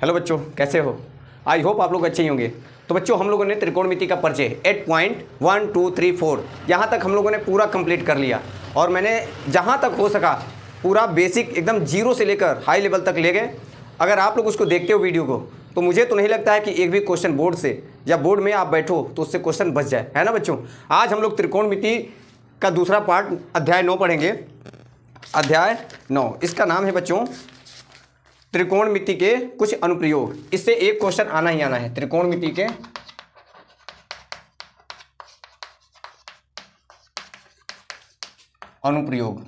Hello बच्चों, कैसे हो? आई होप आप लोग अच्छे ही होंगे। तो बच्चों, हम लोगों ने त्रिकोणमिति का परिचय 8.1 2 3 4 यहाँ तक हम लोगों ने पूरा कंप्लीट कर लिया। और मैंने जहाँ तक हो सका पूरा बेसिक एकदम जीरो से लेकर हाई लेवल तक ले गए। अगर आप लोग उसको देखते हो वीडियो को, तो मुझे तो नहीं लगता है कि एक भी क्वेश्चन बोर्ड से या बोर्ड में आप बैठो तो उससे क्वेश्चन बच जाए, है ना बच्चों। आज हम लोग त्रिकोणमिति का दूसरा पार्ट अध्याय 9 पढ़ेंगे। अध्याय 9, इसका नाम है बच्चों त्रिकोणमिति के कुछ अनुप्रयोग। इससे एक क्वेश्चन आना ही आना है, त्रिकोणमिति के अनुप्रयोग।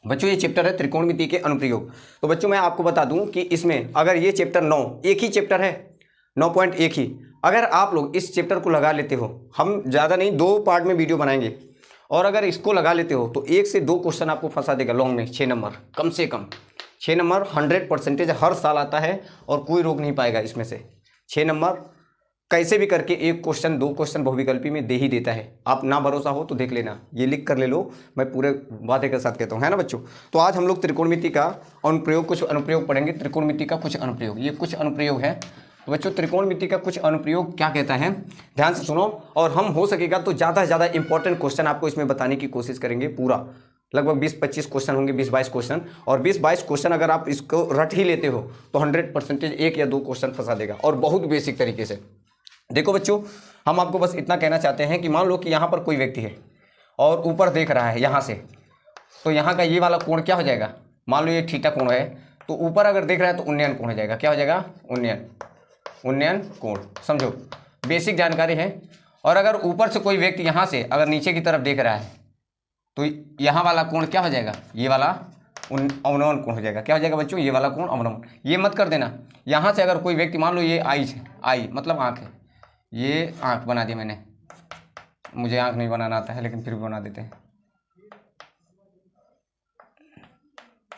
बच्चों, ये चैप्टर है त्रिकोणमिति के अनुप्रयोग। तो बच्चों, मैं आपको बता दूं कि इसमें अगर ये चैप्टर 9 एक ही चैप्टर है, 9.1 ही, अगर आप लोग इस चैप्टर को लगा लेते हो, हम ज़्यादा नहीं 2 पार्ट में वीडियो बनाएंगे, और अगर इसको लगा लेते हो तो 1 से 2 क्वेश्चन आपको फंसा देगा लॉन्ग में, 6 नंबर कम से कम। 6 नंबर 100% हर साल आता है और कोई रोक नहीं पाएगा इसमें से। 6 नंबर कैसे भी करके 1 क्वेश्चन 2 क्वेश्चन बहुविकल्पी में दे ही देता है। आप ना भरोसा हो तो देख लेना, ये लिख कर ले लो, मैं पूरे वादे के साथ कहता हूँ, है ना बच्चों। तो आज हम लोग त्रिकोणमिति का अनुप्रयोग, कुछ अनुप्रयोग पढ़ेंगे। त्रिकोणमिति का कुछ अनुप्रयोग, ये कुछ अनुप्रयोग है। तो बच्चों, त्रिकोणमिति का कुछ अनुप्रयोग क्या कहता है, ध्यान से सुनो। और हम हो सकेगा तो ज़्यादा से ज़्यादा इंपॉर्टेंट क्वेश्चन आपको इसमें बताने की कोशिश करेंगे। पूरा लगभग 20-25 क्वेश्चन होंगे, 20-22 क्वेश्चन। और 20-22 क्वेश्चन अगर आप इसको रट ही लेते हो तो 100% 1 या 2 क्वेश्चन फंसा देगा, और बहुत बेसिक तरीके से। देखो बच्चों, हम आपको बस इतना कहना चाहते हैं कि मान लो कि यहाँ पर कोई व्यक्ति है और ऊपर देख रहा है यहाँ से, तो यहाँ का ये वाला कोण क्या हो जाएगा, मान लो ये थीटा कोण है, तो ऊपर अगर देख रहा है तो उन्नयन कोण हो जाएगा। क्या हो जाएगा? उन्नयन कोण। समझो, बेसिक जानकारी है। और अगर ऊपर से कोई व्यक्ति यहाँ से अगर नीचे की तरफ देख रहा है तो यहाँ वाला कोण क्या हो जाएगा, ये वाला अवनमन कोण हो जाएगा। क्या हो जाएगा बच्चों? ये वाला कोण अवनमन। ये मत कर देना, यहाँ से अगर कोई व्यक्ति, मान लो ये आई मतलब आँख है, ये आँख बना दी मैंने, मुझे आँख नहीं बनाना आता है लेकिन फिर भी बना देते हैं।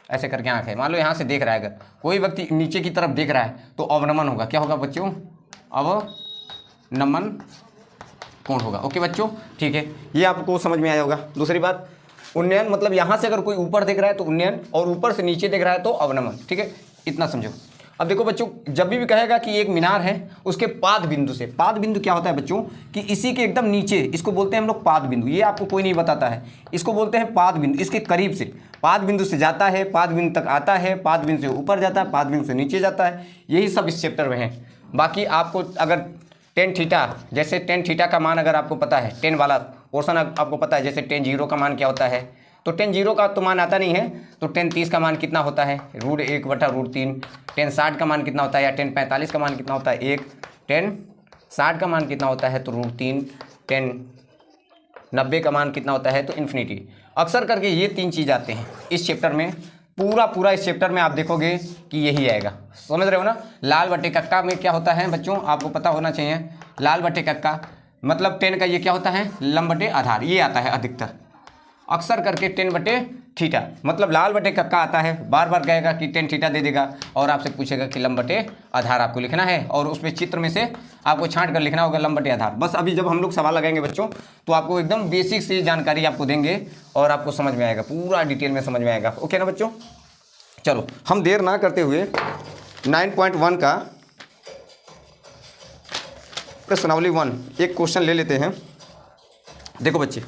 ऐसे करके आँख है, मान लो यहाँ से देख रहा है, अगर कोई व्यक्ति नीचे की तरफ देख रहा है तो अवनमन होगा। क्या होगा बच्चों? अवनमन कोण होगा। ओके बच्चों, ठीक है, ये आपको समझ में आया होगा। दूसरी बात, उन्नयन मतलब यहाँ से अगर कोई ऊपर देख रहा है तो उन्नयन, और ऊपर से नीचे देख रहा है तो अवनमन। ठीक है, इतना समझो। अब देखो बच्चों, जब भी कहेगा कि एक मीनार है, उसके पाद बिंदु से, पाद बिंदु क्या होता है बच्चों कि इसी के एकदम नीचे, इसको बोलते हैं हम लोग पाद बिंदु। ये आपको कोई नहीं बताता है, इसको बोलते हैं पाद बिंदु। इसके करीब से, पाद बिंदु से जाता है, पाद बिंदु तक आता है, पाद बिंदु से ऊपर जाता है, पाद बिंदु से नीचे जाता है। यही सब इस चैप्टर में है। बाकी आपको अगर टेन थीटा, जैसे टेन थीटा का मान अगर आपको पता है, टेन वाला पोर्सन आपको पता है, जैसे टेन 0 का मान क्या होता है, तो टेन 0 का तो मान आता नहीं है, तो टेन 30 का मान कितना होता है, √1/√3। टेन 60 का मान कितना होता है, या टेन 45 का मान कितना होता है, 1। टेन 60 का मान कितना होता है, तो √3। टेन 90 का मान कितना होता है, तो इन्फिनिटी। अक्सर करके ये 3 चीज़ आते हैं इस चैप्टर में। पूरा इस चैप्टर में आप देखोगे कि यही आएगा। समझ रहे हो ना। लाल बटे कक्का में क्या होता है बच्चों, आपको पता होना चाहिए। लाल बटे कक्का मतलब टेन का ये क्या होता है, लंब बटे आधार, ये आता है अधिकतर। अक्सर करके टेन बटे थीटा मतलब लाल बटे कक्का आता है, बार बार कहेगा कि टेन थीटा दे देगा, और आपसे पूछेगा कि लंब बटे आधार आपको लिखना है, और उसमें चित्र में से आपको छांट कर लिखना होगा लंब बटे आधार। बस अभी जब हम लोग सवाल लगाएंगे बच्चों, तो आपको एकदम बेसिक सी जानकारी आपको देंगे और आपको समझ में आएगा, पूरा डिटेल में समझ में आएगा। ओके ना बच्चों, चलो हम देर ना करते हुए 9.1 का प्रश्नावली 1 एक क्वेश्चन ले लेते हैं। देखो बच्चे,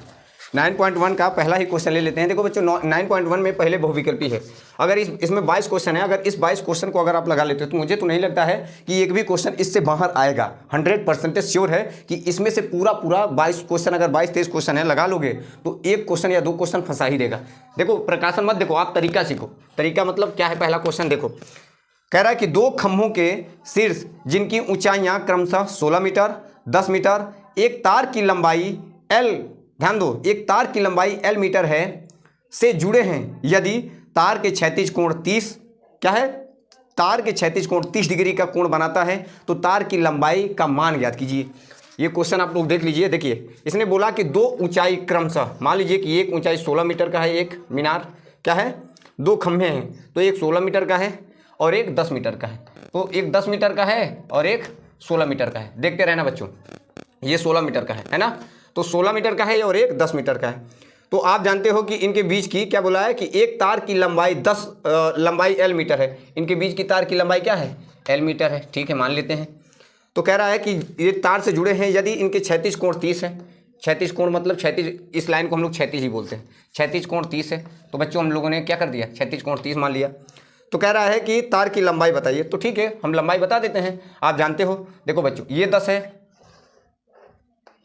9.1 का पहला ही क्वेश्चन ले लेते हैं। देखो बच्चों, 9.1 में पहले बहुविकल्पी है। अगर इसमें 22 क्वेश्चन है, अगर इस 22 क्वेश्चन को अगर आप लगा लेते हो तो मुझे तो नहीं लगता है कि एक भी क्वेश्चन इससे बाहर आएगा। 100% श्योर है कि इसमें से पूरा 22 क्वेश्चन, अगर 22-23 क्वेश्चन है लगा लोगे तो 1 क्वेश्चन या 2 क्वेश्चन फंसा ही देगा। देखो, प्रकाशन मत देखो, आप तरीका सीखो। तरीका मतलब क्या है, पहला क्वेश्चन देखो, कह रहा है कि 2 खंभों के शीर्ष जिनकी ऊंचाइयां क्रमशः 16 मीटर, 10 मीटर, एक तार की लंबाई L, ध्यान दो, एक तार की लंबाई L मीटर है, से जुड़े हैं। यदि तार के क्षैतिज कोण 30, क्या है, तार के क्षैतिज कोण 30 डिग्री का कोण बनाता है, तो तार की लंबाई का मान ज्ञात कीजिए। ये क्वेश्चन आप लोग देख लीजिए। देखिए, इसने बोला कि 2 ऊंचाई क्रमशः, मान लीजिए कि एक ऊंचाई 16 मीटर का है, एक मीनार क्या है, 2 खंभे हैं, तो एक 16 मीटर का है और एक 10 मीटर का है। तो एक 10 मीटर का है और एक 16 मीटर का है। देखते रहना बच्चों, ये 16 मीटर का है ना, तो 16 मीटर का है और एक 10 मीटर का है। तो आप जानते हो कि इनके बीच की क्या बोला है कि एक तार की लंबाई लंबाई एल मीटर है। इनके बीच की तार की लंबाई क्या है? एल मीटर है। ठीक है, मान लेते हैं। तो कह रहा है कि ये तार से जुड़े हैं यदि इनके क्षैतिज कोण 30 है। क्षैतिज कोण मतलब क्षैतिज, इस लाइन को हम लोग क्षैतिज ही बोलते हैं। क्षैतिज कोण 30 है। तो बच्चों हम लोगों ने क्या कर दिया? क्षैतिज कोण 30 मान लिया। तो कह रहा है कि तार की लंबाई बताइए। तो ठीक है, हम लंबाई बता देते हैं। आप जानते हो, देखो बच्चों, ये 10 है,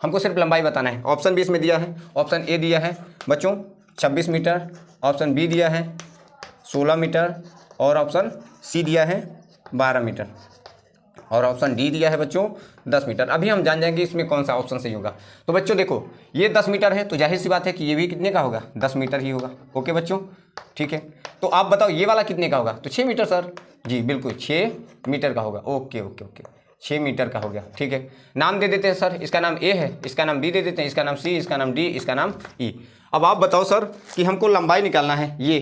हमको सिर्फ लंबाई बताना है। ऑप्शन बी इसमें दिया है। ऑप्शन ए दिया है बच्चों 26 मीटर, ऑप्शन बी दिया है 16 मीटर, और ऑप्शन सी दिया है 12 मीटर, और ऑप्शन डी दिया है बच्चों 10 मीटर। अभी हम जान जाएंगे इसमें कौन सा ऑप्शन सही होगा। तो बच्चों देखो, ये 10 मीटर है, तो जाहिर सी बात है कि ये भी कितने का होगा? 10 मीटर ही होगा। ओके बच्चों, ठीक है। तो आप बताओ ये वाला कितने का होगा? तो 6 मीटर सर। जी बिल्कुल, 6 मीटर का होगा। ओके ओके ओके, 6 मीटर का हो गया। ठीक है, नाम दे देते हैं सर। इसका नाम ए है, इसका नाम बी दे देते हैं, इसका नाम सी, इसका नाम डी, इसका नाम ई। अब आप बताओ सर कि हमको लंबाई निकालना है ये,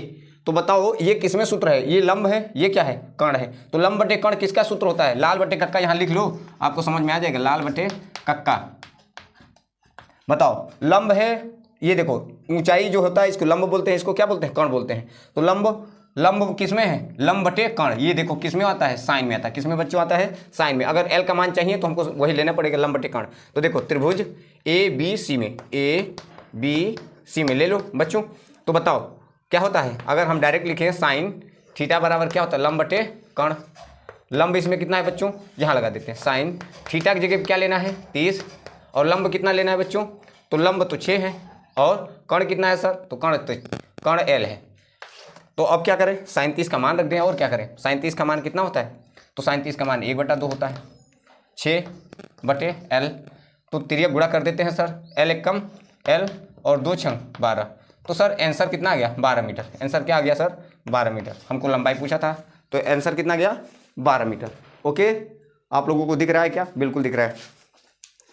तो बताओ ये किसमें सूत्र है? ये लंब है, ये क्या है? कर्ण है। तो लंब बटे कर्ण किसका सूत्र होता है? लाल बटे कक्का। यहाँ लिख लो, आपको समझ में आ जाएगा। लाल बटे कक्का। बताओ, लंब है, ये देखो ऊंचाई जो होता है इसको लंब बोलते हैं, इसको क्या बोलते हैं? कर्ण बोलते हैं। तो लंब किसमें है? लंब बटे कर्ण। ये देखो किसमें आता है? साइन में आता है। किसमें बच्चों आता है? साइन में। अगर एल का मान चाहिए तो हमको वही लेना पड़ेगा, लंब बटे कर्ण। तो देखो त्रिभुज ए बी सी में, ए बी सी में ले लो बच्चों। तो बताओ क्या होता है? अगर हम डायरेक्ट लिखें साइन थीटा बराबर क्या होता है? लंब बटे कर्ण। लंब इसमें कितना है बच्चों? यहाँ लगा देते हैं। साइन थीटा की जगह क्या लेना है? 30, और लंब कितना लेना है बच्चों? तो लंब तो 6 है, और कर्ण कितना है सर? तो कर्ण एल है। तो अब क्या करें? साइन 30 का मान रख दें, और क्या करें? साइन 30 का मान कितना होता है? तो साइन 30 का मान 1/2 होता है, 6/L। तो तिर्यक गुणा कर देते हैं सर। L एक कम L, और 2 छंग 12। तो सर आंसर कितना आ गया? 12 मीटर। आंसर क्या आ गया सर? 12 मीटर। हमको लंबाई पूछा था, तो आंसर कितना गया? 12 मीटर। ओके, आप लोगों को दिख रहा है क्या? बिल्कुल दिख रहा है।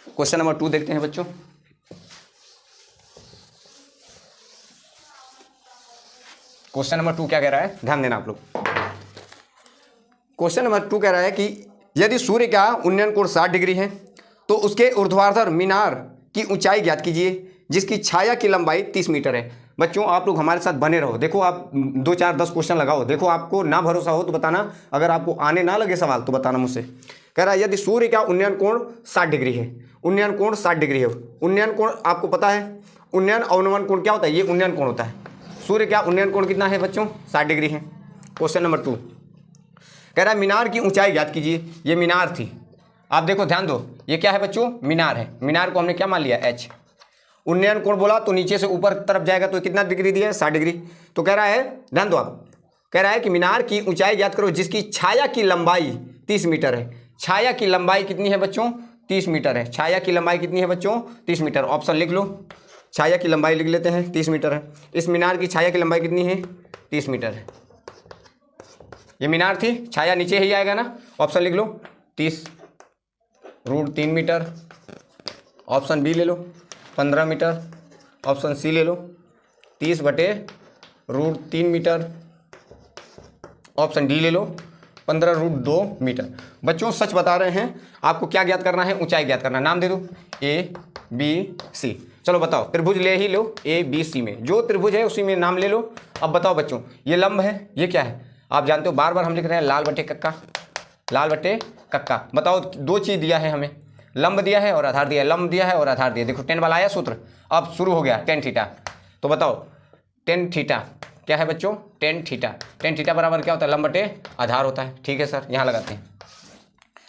क्वेश्चन नंबर 2 देखते हैं बच्चों। क्वेश्चन नंबर 2 क्या कह रहा है? ध्यान देना आप लोग। क्वेश्चन नंबर 2 कह रहा है कि यदि सूर्य का उन्नयन कोण 60 डिग्री है तो उसके ऊर्ध्वाधर मीनार की ऊंचाई ज्ञात कीजिए जिसकी छाया की लंबाई 30 मीटर है। बच्चों आप लोग हमारे साथ बने रहो। देखो आप 2 4 10 क्वेश्चन लगाओ। देखो आपको ना भरोसा हो तो बताना, अगर आपको आने ना लगे सवाल तो बताना मुझसे। कह रहा है यदि सूर्य का उन्नयन कोण 60 डिग्री है, उन्नयन कोण 60 डिग्री है। उन्नयन कोण आपको पता है, उन्नयन अवनमन कोण क्या होता है? ये उन्नयन कोण होता है। सूर्य का उन्नयन कोण कितना है बच्चों? 60 डिग्री है। क्वेश्चन नंबर 2 कह रहा है मीनार की ऊंचाई ज्ञात कीजिए। ये मीनार थी, आप देखो ध्यान दो, ये क्या है बच्चों? मीनार है। मीनार को हमने क्या मान लिया? H। उन्नयन कोण बोला तो नीचे से ऊपर तरफ जाएगा, तो कितना डिग्री दिया है? 60 डिग्री। तो कह रहा है, ध्यान दो आप, कह रहा है कि मीनार की ऊंचाई ज्ञात करो जिसकी छाया की लंबाई 30 मीटर है। छाया की लंबाई कितनी है बच्चों? 30 मीटर है। छाया की लंबाई कितनी है बच्चों? 30 मीटर। ऑप्शन लिख लो, छाया की लंबाई लिख लेते हैं, 30 मीटर है। इस मीनार की छाया की लंबाई कितनी है? 30 मीटर है। ये मीनार थी, छाया नीचे ही आएगा ना। ऑप्शन लिख लो 30√3 मीटर। ऑप्शन बी ले लो 15 मीटर। ऑप्शन सी ले लो 30/√3 मीटर। ऑप्शन डी ले लो 15√2 मीटर। बच्चों सच बता रहे हैं, आपको क्या ज्ञात करना है? ऊंचाई ज्ञात करना है। नाम दे दो ए बी सी। चलो बताओ, त्रिभुज ले ही लो ए बी सी में, जो त्रिभुज है उसी में नाम ले लो। अब बताओ बच्चों, ये लंब है, ये क्या है? आप जानते हो, बार बार हम लिख रहे हैं लाल बटे कक्का, लाल बटे कक्का। बताओ, 2 चीज़ दिया है हमें, लंब दिया है और आधार दिया है। लंब दिया है और आधार दिया है। देखो 10 वाला आया सूत्र, अब शुरू हो गया tan थीटा। तो बताओ tan थीटा क्या है बच्चों? tan theta. tan थीटा बराबर क्या होता है? लंब बटे आधार होता है। ठीक है सर, यहाँ लगाते हैं।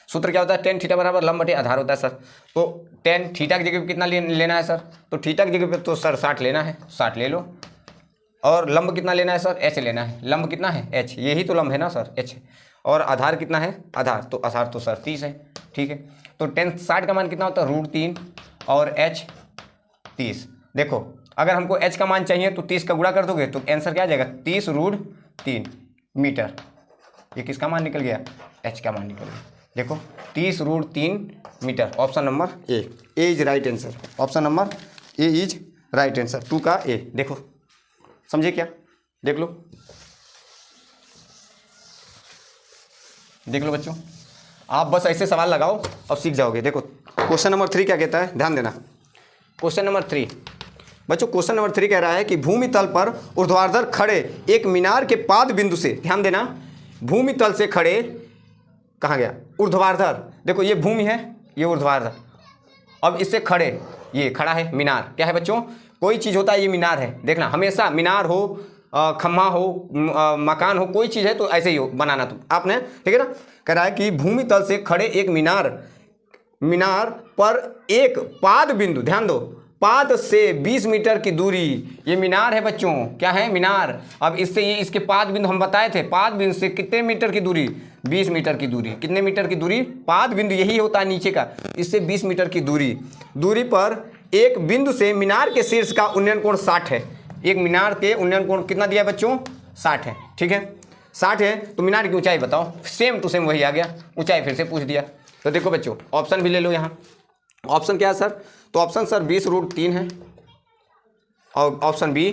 सूत्र क्या होता है? tan थीटा बराबर लंब बटे आधार होता है सर। तो tan थीटा की जगह पे कितना लेना है सर? तो थीटा की जगह पे तो सर 60 लेना है, 60 ले लो। और लंब कितना लेना है सर? h लेना है। लंब कितना है? h, यही तो लंब है ना सर, h। और आधार कितना है? आधार तो सर 30 है। ठीक है, तो tan 60 का मान कितना होता है? √3 और h 30। देखो अगर हमको h का मान चाहिए तो 30 का गुणा कर दोगे तो आंसर क्या आ जाएगा? 30√3 मीटर। ये किसका मान निकल गया? h का मान निकल गया। देखो 30√3 मीटर। Option number A is right answer. Option number A is right answer. 2 का ए। देखो समझे क्या? देख लो बच्चों, आप बस ऐसे सवाल लगाओ और सीख जाओगे। देखो क्वेश्चन नंबर 3 क्या कहता है, ध्यान देना। क्वेश्चन नंबर 3 बच्चों क्वेश्चन नंबर 3 कह रहा है कि भूमि तल पर ऊर्ध्वाधर खड़े एक मीनार के पाद बिंदु से, ध्यान देना, भूमि तल से खड़े, कहाँ गया, ऊर्ध्वाधर, देखो ये भूमि है, ये ऊर्ध्वाधर, अब इससे खड़े, ये खड़ा है मीनार, क्या है बच्चों, कोई चीज़ होता है ये मीनार है, देखना हमेशा मीनार हो, खम्मा हो, मकान हो, कोई चीज़ है तो ऐसे ही हो बनाना तो आपने, ठीक है ना। कह रहा है कि भूमि तल से खड़े एक मीनार पर एक पाद बिंदु, ध्यान दो, पाद से 20 मीटर की दूरी, ये मीनार है बच्चों, क्या है, मीनार। अब इससे ये इसके पाद बिंदु हम बताए थे, पाद बिंदु से कितने मीटर की दूरी, 20 मीटर की दूरी, कितने मीटर की दूरी, पाद बिंदु यही होता है नीचे का, इससे 20 मीटर की दूरी पर एक बिंदु से मीनार के शीर्ष का उन्नयन कोण 60 है। एक मीनार के उन्नयन कोण कितना दिया बच्चों, 60 है, ठीक है, 60 है। तो मीनार की ऊंचाई बताओ, सेम टू सेम वही आ गया, ऊंचाई फिर से पूछ दिया। तो देखो बच्चों ऑप्शन भी ले लो यहाँ, ऑप्शन क्या है सर, तो ऑप्शन सर 20√3 है, और ऑप्शन बी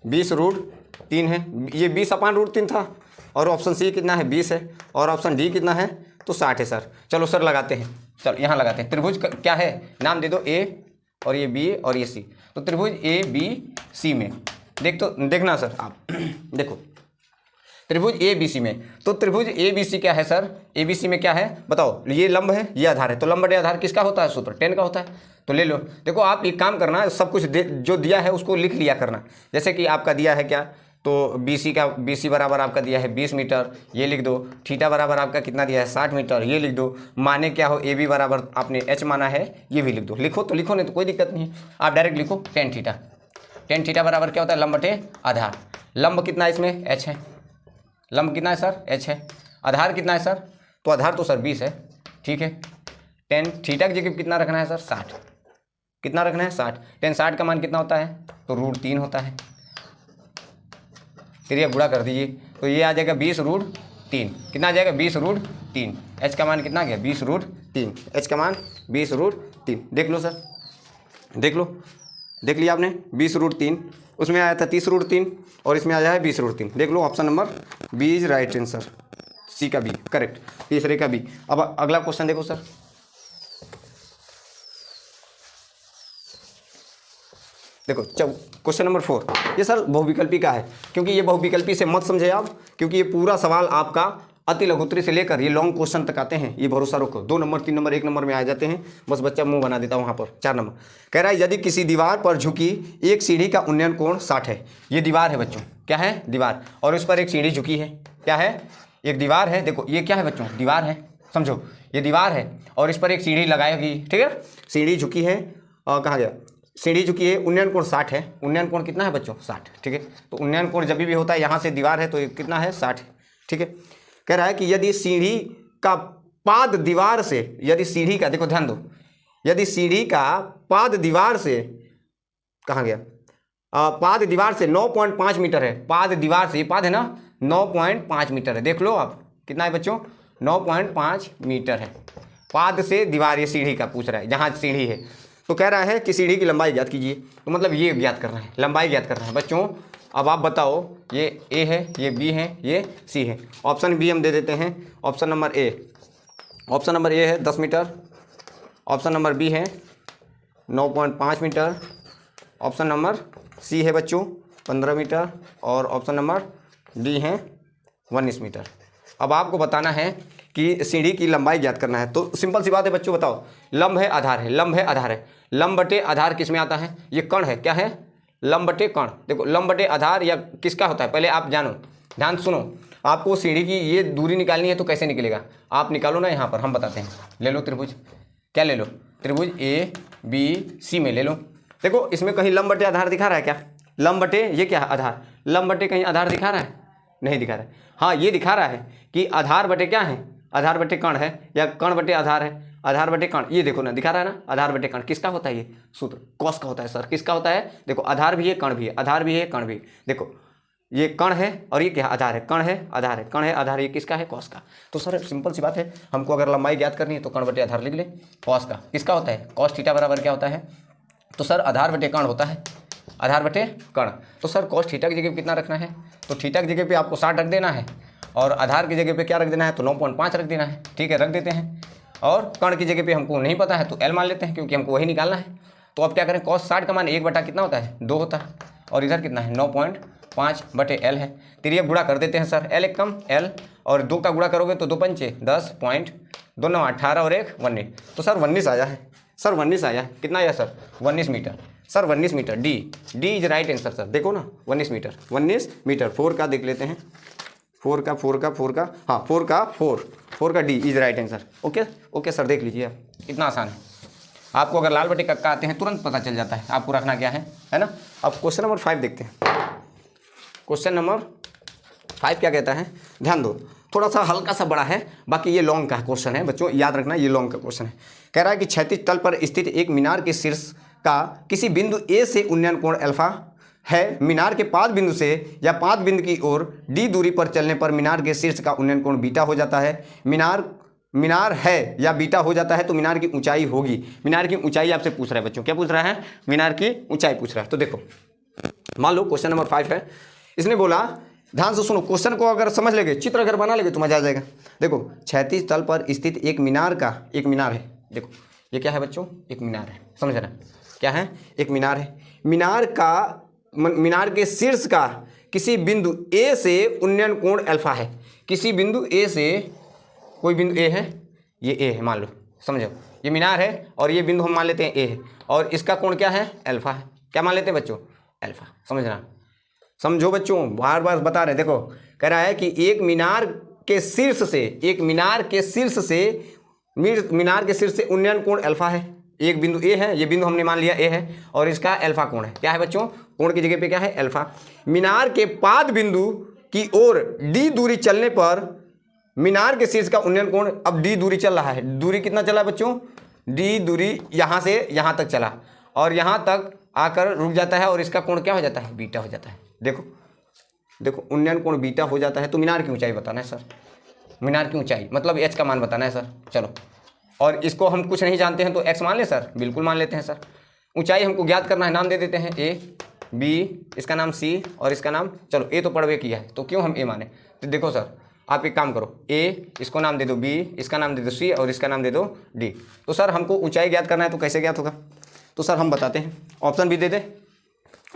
20√3 है, ये 20/√3 था, और ऑप्शन सी कितना है, 20 है, और ऑप्शन डी कितना है, तो 60 है सर। चलो सर लगाते हैं, चलो यहाँ लगाते हैं। त्रिभुज क्या है, नाम दे दो, ए और ये बी और ये सी, तो त्रिभुज ए बी सी में देखना सर आप देखो त्रिभुज ए बी सी में, तो त्रिभुज ए बी सी क्या है सर, ए बी सी में क्या है बताओ, ये लंब है, ये आधार है, तो लंब बटे आधार किसका होता है, सूत्र tan का होता है। तो ले लो, देखो आप एक काम करना, सब कुछ जो दिया है उसको लिख लिया करना। जैसे कि आपका दिया है क्या, तो बी सी बराबर आपका दिया है 20 मीटर, ये लिख दो, थीटा बराबर आपका कितना दिया है 60 मीटर, ये लिख दो, माने क्या हो, ए बी बराबर आपने एच माना है, ये भी लिख दो। लिखो तो लिखो, नहीं तो कोई दिक्कत नहीं है, आप डायरेक्ट लिखो tan थीटा बराबर क्या होता है, लंब बटे आधार। लंब कितना है इसमें, एच है, लंब कितना है सर, एच है, आधार कितना है सर, तो आधार तो सर 20 है, ठीक है। tan थीटा की जगह कितना रखना है सर, 60, कितना रखना है 60, tan 60 का मान कितना होता है, तो √3 होता है, फिर ये गुणा कर दीजिए, तो ये आ जाएगा 20√3, कितना आ जाएगा 20√3, एच का मान कितना गया 20√3, एच का मान 20√3, देख लो सर, देख लिया आपने 20√3, उसमें आया था 30√3 और इसमें आया है 20√3, देख लो option number B is right answer, C का बी करेक्ट, तीसरे का बी। अब अगला क्वेश्चन देखो सर, देखो क्वेश्चन नंबर 4, ये सर बहुविकल्पी का है, क्योंकि ये बहुविकल्पी से मत समझे आप, क्योंकि ये पूरा सवाल आपका अति लघुत्तरी से लेकर ये लॉन्ग क्वेश्चन तक आते हैं, ये भरोसा रखो, 2 नंबर 3 नंबर 1 नंबर में आ जाते हैं, बस बच्चा मुंह बना देता वहाँ पर 4 नंबर। कह रहा है यदि किसी दीवार पर झुकी एक सीढ़ी का उन्नयन कोण 60 है, ये दीवार है बच्चों, क्या है दीवार, और उस पर एक सीढ़ी झुकी है, क्या है, एक दीवार है, देखो ये क्या है बच्चों, दीवार है, समझो ये दीवार है और इस पर एक सीढ़ी लगाएगी, ठीक है, सीढ़ी झुकी है, कहाँ गया, सीढ़ी झुकी है, उन्नयन कोण 60 है, उन्नयन कोण कितना है बच्चों 60, ठीक है। तो उन्नयन कोण जब भी होता है यहाँ से दीवार है तो ये कितना है 60, ठीक है। कह रहा है कि यदि सीढ़ी का पाद दीवार से, यदि सीढ़ी का, देखो ध्यान दो, यदि सीढ़ी का पाद दीवार से, कहाँ गया, पाद दीवार से 9.5 मीटर है, पाद दीवार से, ये पाद है ना 9.5 मीटर है, देख लो आप कितना है बच्चों 9.5 मीटर है, पाद से दीवार, ये सीढ़ी का पूछ रहा है, जहाँ सीढ़ी है, तो कह रहा है कि सीढ़ी की लंबाई ज्ञात कीजिए, तो मतलब ये ज्ञात करना है, लंबाई ज्ञात करना है बच्चों। अब आप बताओ, ये ए है, ये बी है, ये सी है, ऑप्शन बी हम दे देते हैं, ऑप्शन नंबर ए है 10 मीटर, ऑप्शन नंबर बी है 9.5 मीटर, ऑप्शन नंबर सी है बच्चों 15 मीटर, और ऑप्शन नंबर डी है 19 मीटर। अब आपको बताना है कि सीढ़ी की लंबाई ज्ञात करना है, तो सिंपल सी बात है बच्चों, बताओ, लंब है आधार है, लंब है आधार है, लंब बटे आधार किस में आता है, ये कण है, क्या है, लंब बटे कण। देखो लंब बटे आधार या किसका होता है, पहले आप जानो, ध्यान सुनो, आपको सीढ़ी की ये दूरी निकालनी है तो कैसे निकलेगा, आप निकालो ना, यहाँ पर हम बताते हैं, ले लो त्रिभुज, क्या ले लो, त्रिभुज ए बी सी में ले लो। देखो इसमें कहीं लंब बटे आधार दिखा रहा है क्या, लंब बटे ये क्या है आधार, लंब बटे कहीं आधार दिखा रहा है, नहीं दिखा रहा है, हाँ ये दिखा रहा है कि आधार बटे क्या है, आधार बटे कण है, या कण बटे आधार है, आधार बटे कण, ये देखो ना दिखा रहा है ना, आधार बटे कण किसका होता है, ये सूत्र कॉस का होता है सर, किसका होता है, देखो आधार भी है कण भी है, आधार भी है कण भी, देखो ये कण है और ये क्या आधार है, कण है आधार है, कण है आधार, ये किसका है कॉस का। तो सर सिंपल सी बात है, हमको अगर लंबाई ज्ञात करनी है तो कण बटे आधार लिख ले, कॉस का किसका होता है, कॉस थीटा बराबर क्या होता है, तो सर आधार बटे कण होता है, आधार बटे कण। तो सर कॉस थीटा की जगह पे कितना रखना है, तो थीटा की जगह पे आपको 60 रख देना है, और आधार की जगह पे क्या रख देना है, तो 9.5 रख देना है, ठीक है, रख देते हैं। और कण की जगह पे हमको नहीं पता है तो एल मान लेते हैं, क्योंकि हमको वही निकालना है। तो अब क्या करें, cos 60 का मान 1 बटा कितना होता है 2 होता है, और इधर कितना है 9.5 बटे L है। तिरिया गुणा कर देते हैं सर, L एक कम L और 2 का गुणा करोगे तो 2 पंचे 10 पॉइंट 2 9 18 और 1 19, तो सर 19 आया है सर, 19 आया। कितना आया sir 19 metre sir, 19 metre. D is right answer sir, देखो ना 19 मीटर 19 मीटर। 4 का देख लेते हैं, 4 का हाँ 4 का D is right answer. Okay sir, देख लीजिए आप, इतना आसान है। आपको अगर लाल बटे कक्का आते हैं तुरंत पता चल जाता है आपको रखना क्या है ना। अब क्वेश्चन नंबर 5 देखते हैं। क्वेश्चन नंबर 5 क्या कहता है, ध्यान दो, थोड़ा सा हल्का सा बड़ा है, बाकी ये लॉन्ग का क्वेश्चन है बच्चों, याद रखना ये लॉन्ग का क्वेश्चन है। कह रहा है कि क्षैतिज तल पर स्थित एक मीनार के शीर्ष का किसी बिंदु ए से उन्नयन कोण अल्फा है। मीनार के 5 बिंदु से या 5 बिंदु की ओर डी दूरी पर चलने पर मीनार के शीर्ष का उन्नयन कोण बीटा हो जाता है। मीनार है या बीटा हो जाता है तो मीनार की ऊंचाई होगी। मीनार की ऊंचाई आपसे पूछ रहा है बच्चों, क्या पूछ रहा है, मीनार की ऊंचाई पूछ रहा है। तो देखो मान लो क्वेश्चन नंबर 5 है, इसने बोला, ध्यान से सुनो, क्वेश्चन को अगर समझ लेंगे, चित्र अगर बना लेंगे तो मजा आ जाएगा। देखो क्षैतिज तल पर स्थित एक मीनार है, देखो ये क्या है बच्चों, एक मीनार है, समझ रहे हैं क्या है, एक मीनार है। मीनार के शीर्ष का किसी बिंदु ए से उन्नयन कोण अल्फा है। किसी बिंदु ए से, कोई बिंदु ए है, ये ए है मान लो, समझो ये मीनार है और ये बिंदु हम मान लेते हैं ए है, और इसका कोण क्या है, अल्फा है। क्या मान लेते हैं बच्चों, अल्फा। समझना, समझो बच्चों, बार बार बता रहे, देखो कह रहा है कि एक मीनार के शीर्ष से उन्नयन कोण अल्फा है। एक बिंदु ए है, ये बिंदु हमने मान लिया ए है, और इसका अल्फा कोण है। क्या है बच्चों, कोण की जगह पे क्या है, अल्फा। मीनार के 5 बिंदु की ओर डी दूरी चलने पर मीनार के शीर्ष का उन्नयन कोण, अब डी दूरी चल रहा है, दूरी कितना चला बच्चों, डी दूरी यहाँ से यहाँ तक चला और यहाँ तक आकर रुक जाता है, और इसका कोण क्या हो जाता है, बीटा हो जाता है। देखो उन्नयन कोण बीटा हो जाता है, तो मीनार की ऊंचाई बताना है सर, मीनार की ऊंचाई मतलब एच का मान बताना है सर। चलो, और इसको हम कुछ नहीं जानते हैं तो एक्स मान ले सर, बिल्कुल मान लेते हैं सर। ऊंचाई हमको ज्ञात करना है, नाम दे देते हैं ए बी, इसका नाम सी और इसका नाम, चलो ए तो पढ़वे किया है तो क्यों हम ए माने। तो देखो सर, आप एक काम करो, ए इसको नाम दे दो बी, इसका नाम दे दो सी और इसका नाम दे दो डी। तो सर हमको ऊंचाई ज्ञात करना है, तो कैसे ज्ञात होगा, तो सर हम बताते हैं, ऑप्शन भी दे दे।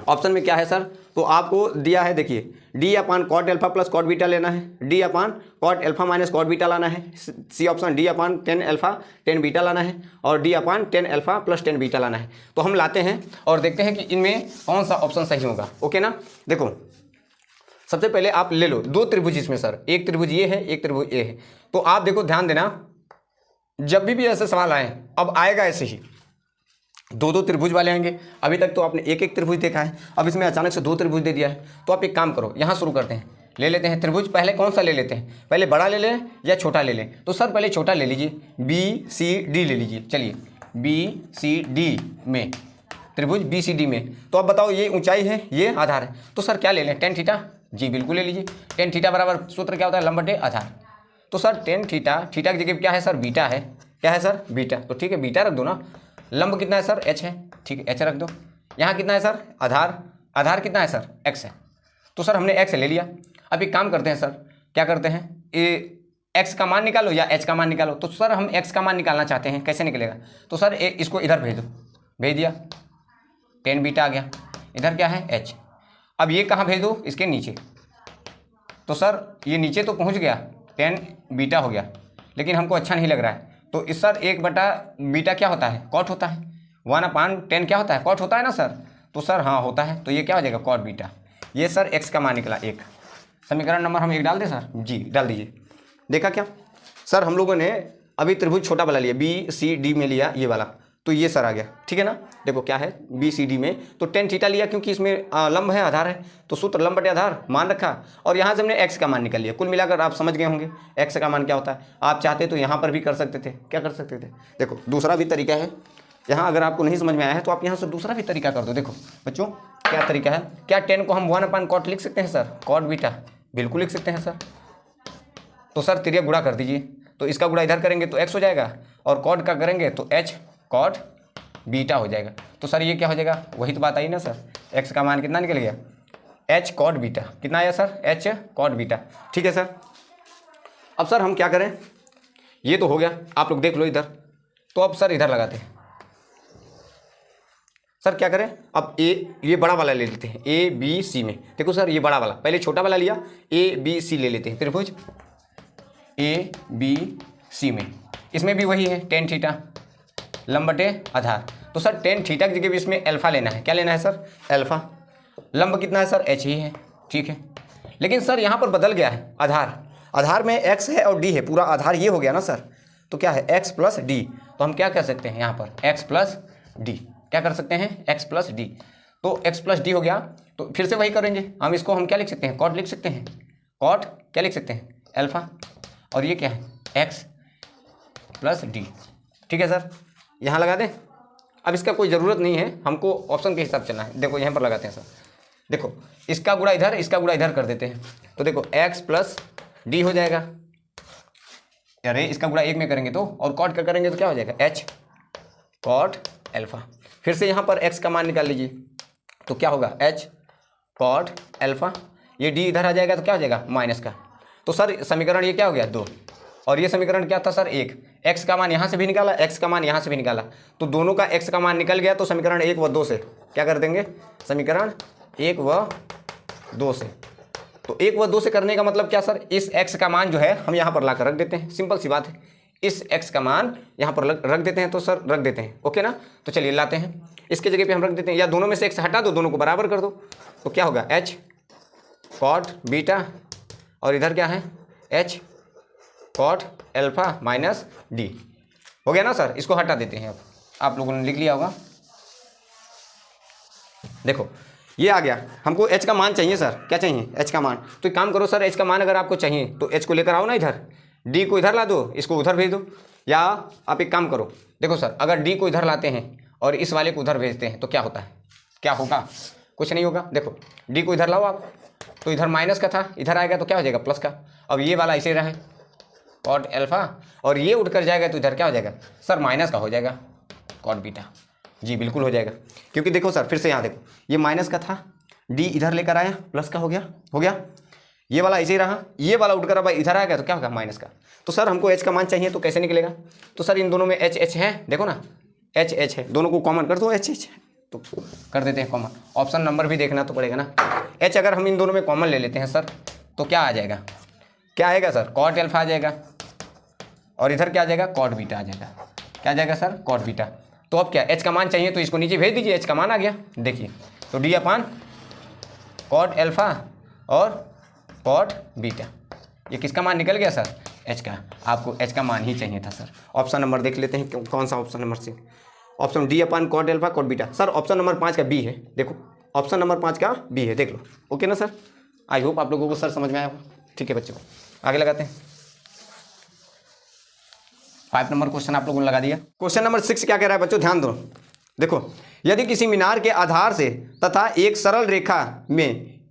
ऑप्शन में क्या है सर, तो आपको दिया है, देखिए D upon cot alpha plus cot beta लेना है, D upon cot alpha minus cot beta लाना है, C option D upon 10 alpha 10 beta लाना है, और D upon 10 alpha plus 10 beta लाना है। तो हम लाते हैं और देखते हैं कि इनमें कौन सा ऑप्शन सही होगा। ओके ना, देखो सबसे पहले आप ले लो 2 त्रिभुज इसमें सर, एक त्रिभुज ये है, एक त्रिभुज ये है। तो आप देखो ध्यान देना, जब भी ऐसे सवाल आए, अब आएगा ऐसे ही 2 त्रिभुज वाले आएंगे। अभी तक तो आपने एक त्रिभुज देखा है, अब इसमें अचानक से 2 त्रिभुज दे दिया है। तो आप एक काम करो, यहाँ शुरू करते हैं, ले लेते हैं त्रिभुज। पहले कौन सा ले लेते हैं, पहले बड़ा ले लें या छोटा ले लें, तो सर पहले छोटा ले लीजिए, बी सी डी ले लीजिए। चलिए बी सी डी में, त्रिभुज बी सी डी में, तो अब बताओ ये ऊंचाई है, ये आधार है, तो सर क्या ले लें, tan थीटा, जी बिल्कुल ले लीजिए। tan थीटा बराबर सूत्र क्या होता है, लंब बटे आधार। तो सर tan थीटा, थीटा की जगह क्या है सर, बीटा है, क्या है सर, बीटा। तो ठीक है, बीटा रख दो ना। लंब कितना है सर, h है, ठीक है h रख दो। यहाँ कितना है सर, आधार कितना है सर, x है। तो सर हमने x ले लिया। अब एक काम करते हैं सर, क्या करते हैं, ये x का मान निकालो या h का मान निकालो। तो सर हम x का मान निकालना चाहते हैं, कैसे निकलेगा, तो सर इसको इधर भेज दो, भेज दिया, tan बीटा आ गया, इधर क्या है h। अब ये कहाँ भेज दो, इसके नीचे। तो सर ये नीचे तो पहुँच गया, tan बीटा हो गया, लेकिन हमको अच्छा नहीं लग रहा है। तो इस सर 1 बटा बीटा क्या होता है, कॉट होता है, 1/10 क्या होता है, कॉट होता है ना सर। तो सर हाँ होता है, तो ये क्या हो जाएगा, कॉट बीटा। ये सर x का मान निकला 1। समीकरण नंबर हम 1 डाल दें सर, जी डाल दीजिए। देखा क्या सर, हम लोगों ने अभी त्रिभुज छोटा वाला लिया, बी सी डी में लिया ये वाला, तो ये सर आ गया, ठीक है ना। देखो क्या है, बी सी डी में तो tan थीटा लिया, क्योंकि इसमें लंब है, आधार है, तो सूत्र लंब बटे आधार मान रखा, और यहाँ से हमने x का मान निकाल लिया। कुल मिलाकर आप समझ गए होंगे x का मान क्या होता है। आप चाहते तो यहाँ पर भी कर सकते थे, क्या कर सकते थे, देखो दूसरा भी तरीका है। यहाँ अगर आपको नहीं समझ में आया है तो आप यहाँ से दूसरा भी तरीका कर दो। देखो बच्चों क्या तरीका है, क्या tan को हम 1/cot लिख सकते हैं सर, कॉट बीटा, बिल्कुल लिख सकते हैं सर। तो सर तिरिया गुणा कर दीजिए, तो इसका गुणा इधर करेंगे तो x हो जाएगा, और कॉट का करेंगे तो h कॉट बीटा हो जाएगा। तो सर ये क्या हो जाएगा, वही तो बात आई ना सर, x का मान कितना निकल गया, h कॉट बीटा, कितना आया सर, h कॉट बीटा, ठीक है सर। अब सर हम क्या करें, ये तो हो गया, आप लोग देख लो इधर। तो अब सर इधर लगाते हैं, सर क्या करें, अब ये बड़ा वाला ले लेते हैं ए बी सी में। देखो सर ये बड़ा वाला, पहले छोटा वाला लिया, ए बी सी ले लेते हैं त्रिभुज ए बी सी में। इसमें भी वही है टेन थीटा लंब बटे आधार। तो सर टेन थीटा की जगह भी इसमें अल्फा लेना है। क्या लेना है सर, अल्फा। लंब कितना है सर, एच ही है, ठीक है। लेकिन सर यहाँ पर बदल गया है आधार, आधार में एक्स है और डी है, पूरा आधार ये हो गया ना सर। तो क्या है एक्स प्लस डी, तो हम क्या कर सकते हैं यहाँ पर एक्स प्लस डी, क्या कर सकते हैं एक्स प्लस डी। तो एक्स प्लस डी हो गया, तो फिर से वही करेंगे हम, इसको हम क्या लिख सकते हैं, कॉट लिख सकते हैं, कॉट क्या लिख सकते हैं अल्फा, और ये क्या है एक्स प्लस डी, ठीक है सर। यहाँ लगा दें, अब इसका कोई ज़रूरत नहीं है, हमको ऑप्शन के हिसाब चलना है। देखो यहाँ पर लगाते हैं सर, देखो इसका गुणा इधर, इसका गुणा इधर कर देते हैं, तो देखो एक्स प्लस डी हो जाएगा। अरे इसका गुणा एक में करेंगे तो, और कॉट का करेंगे तो क्या हो जाएगा एच कॉट अल्फा। फिर से यहाँ पर एक्स का मान निकाल लीजिए, तो क्या होगा एच कॉट अल्फा, ये डी इधर आ जाएगा तो क्या हो जाएगा माइनस का। तो सर समीकरण ये क्या हो गया 2, और ये समीकरण क्या था सर 1। एक्स का मान यहाँ से भी निकाला, एक्स का मान यहाँ से भी निकाला, तो दोनों का एक्स का मान निकल गया, तो समीकरण 1 व 2 से क्या कर देंगे, समीकरण 1 व 2 से। तो 1 व 2 से करने का मतलब क्या सर, इस x का मान जो है हम यहाँ पर लाकर रख देते हैं, सिंपल सी बात है। इस x का मान यहाँ पर रख देते हैं, तो सर रख देते हैं, ओके ना। तो चलिए लाते हैं, इसके जगह पे हम रख देते हैं, या दोनों में से x हटा दो, दोनों को बराबर कर दो, तो क्या होगा h कॉट बीटा, और इधर क्या है h cot alpha minus D, हो गया ना सर। इसको हटा देते हैं, अब आप लोगों ने लिख लिया होगा। देखो ये आ गया, हमको h का मान चाहिए सर, क्या चाहिए h का मान। तो एक काम करो सर, h का मान अगर आपको चाहिए तो h को लेकर आओ ना इधर, d को इधर ला दो, इसको उधर भेज दो। या आप एक काम करो, देखो सर अगर d को इधर लाते हैं और इस वाले को उधर भेजते हैं तो क्या होता है, क्या होगा, कुछ नहीं होगा। देखो d को इधर लाओ आप, तो इधर माइनस का था, इधर आएगा तो क्या हो जाएगा प्लस का। अब ये वाला ऐसे रहे कॉट अल्फा, और ये उठ कर जाएगा तो इधर क्या हो जाएगा सर माइनस का हो जाएगा कॉट बीटा। जी बिल्कुल हो जाएगा, क्योंकि देखो सर फिर से यहाँ देखो, ये माइनस का था, डी इधर लेकर आया प्लस का हो गया, ये वाला ऐसे ही रहा, ये वाला उठकर अब इधर आएगा तो क्या होगा माइनस का। तो सर हमको एच का मान चाहिए, तो कैसे निकलेगा, तो सर इन दोनों में एच एच है, देखो ना एच एच है, दोनों को कॉमन कर दो, एच एच है तो कर देते हैं कॉमन। ऑप्शन नंबर भी देखना तो पड़ेगा ना। एच अगर हम इन दोनों में कॉमन ले लेते हैं सर, तो क्या आ जाएगा, क्या आएगा सर कॉट अल्फा आ जाएगा, और इधर क्या आ जाएगा कॉट बीटा आ जाएगा। क्या आ जाएगा सर कॉट बीटा। तो अब क्या एच का मान चाहिए, तो इसको नीचे भेज दीजिए, एच का मान आ गया, देखिए तो डी अपान कॉट अल्फा और कॉट बीटा, ये किसका मान निकल गया सर एच का। आपको एच का मान ही चाहिए था सर। ऑप्शन नंबर देख लेते हैं कौन सा ऑप्शन नंबर से, option D upon cot alpha cot beta. Sir option number 5 का बी है, देखो ऑप्शन नंबर 5 का बी है, देख लो, ओके ना सर। आई होप आप लोगों को सर समझ में आया होगा, ठीक है बच्चों, आगे लगाते हैं। 5 नंबर क्वेश्चन आप लोगों ने लगा दिया। क्वेश्चन नंबर 6 क्या कह रहा है बच्चों, ध्यान दो। देखो यदि किसी मीनार के आधार से तथा एक सरल रेखा में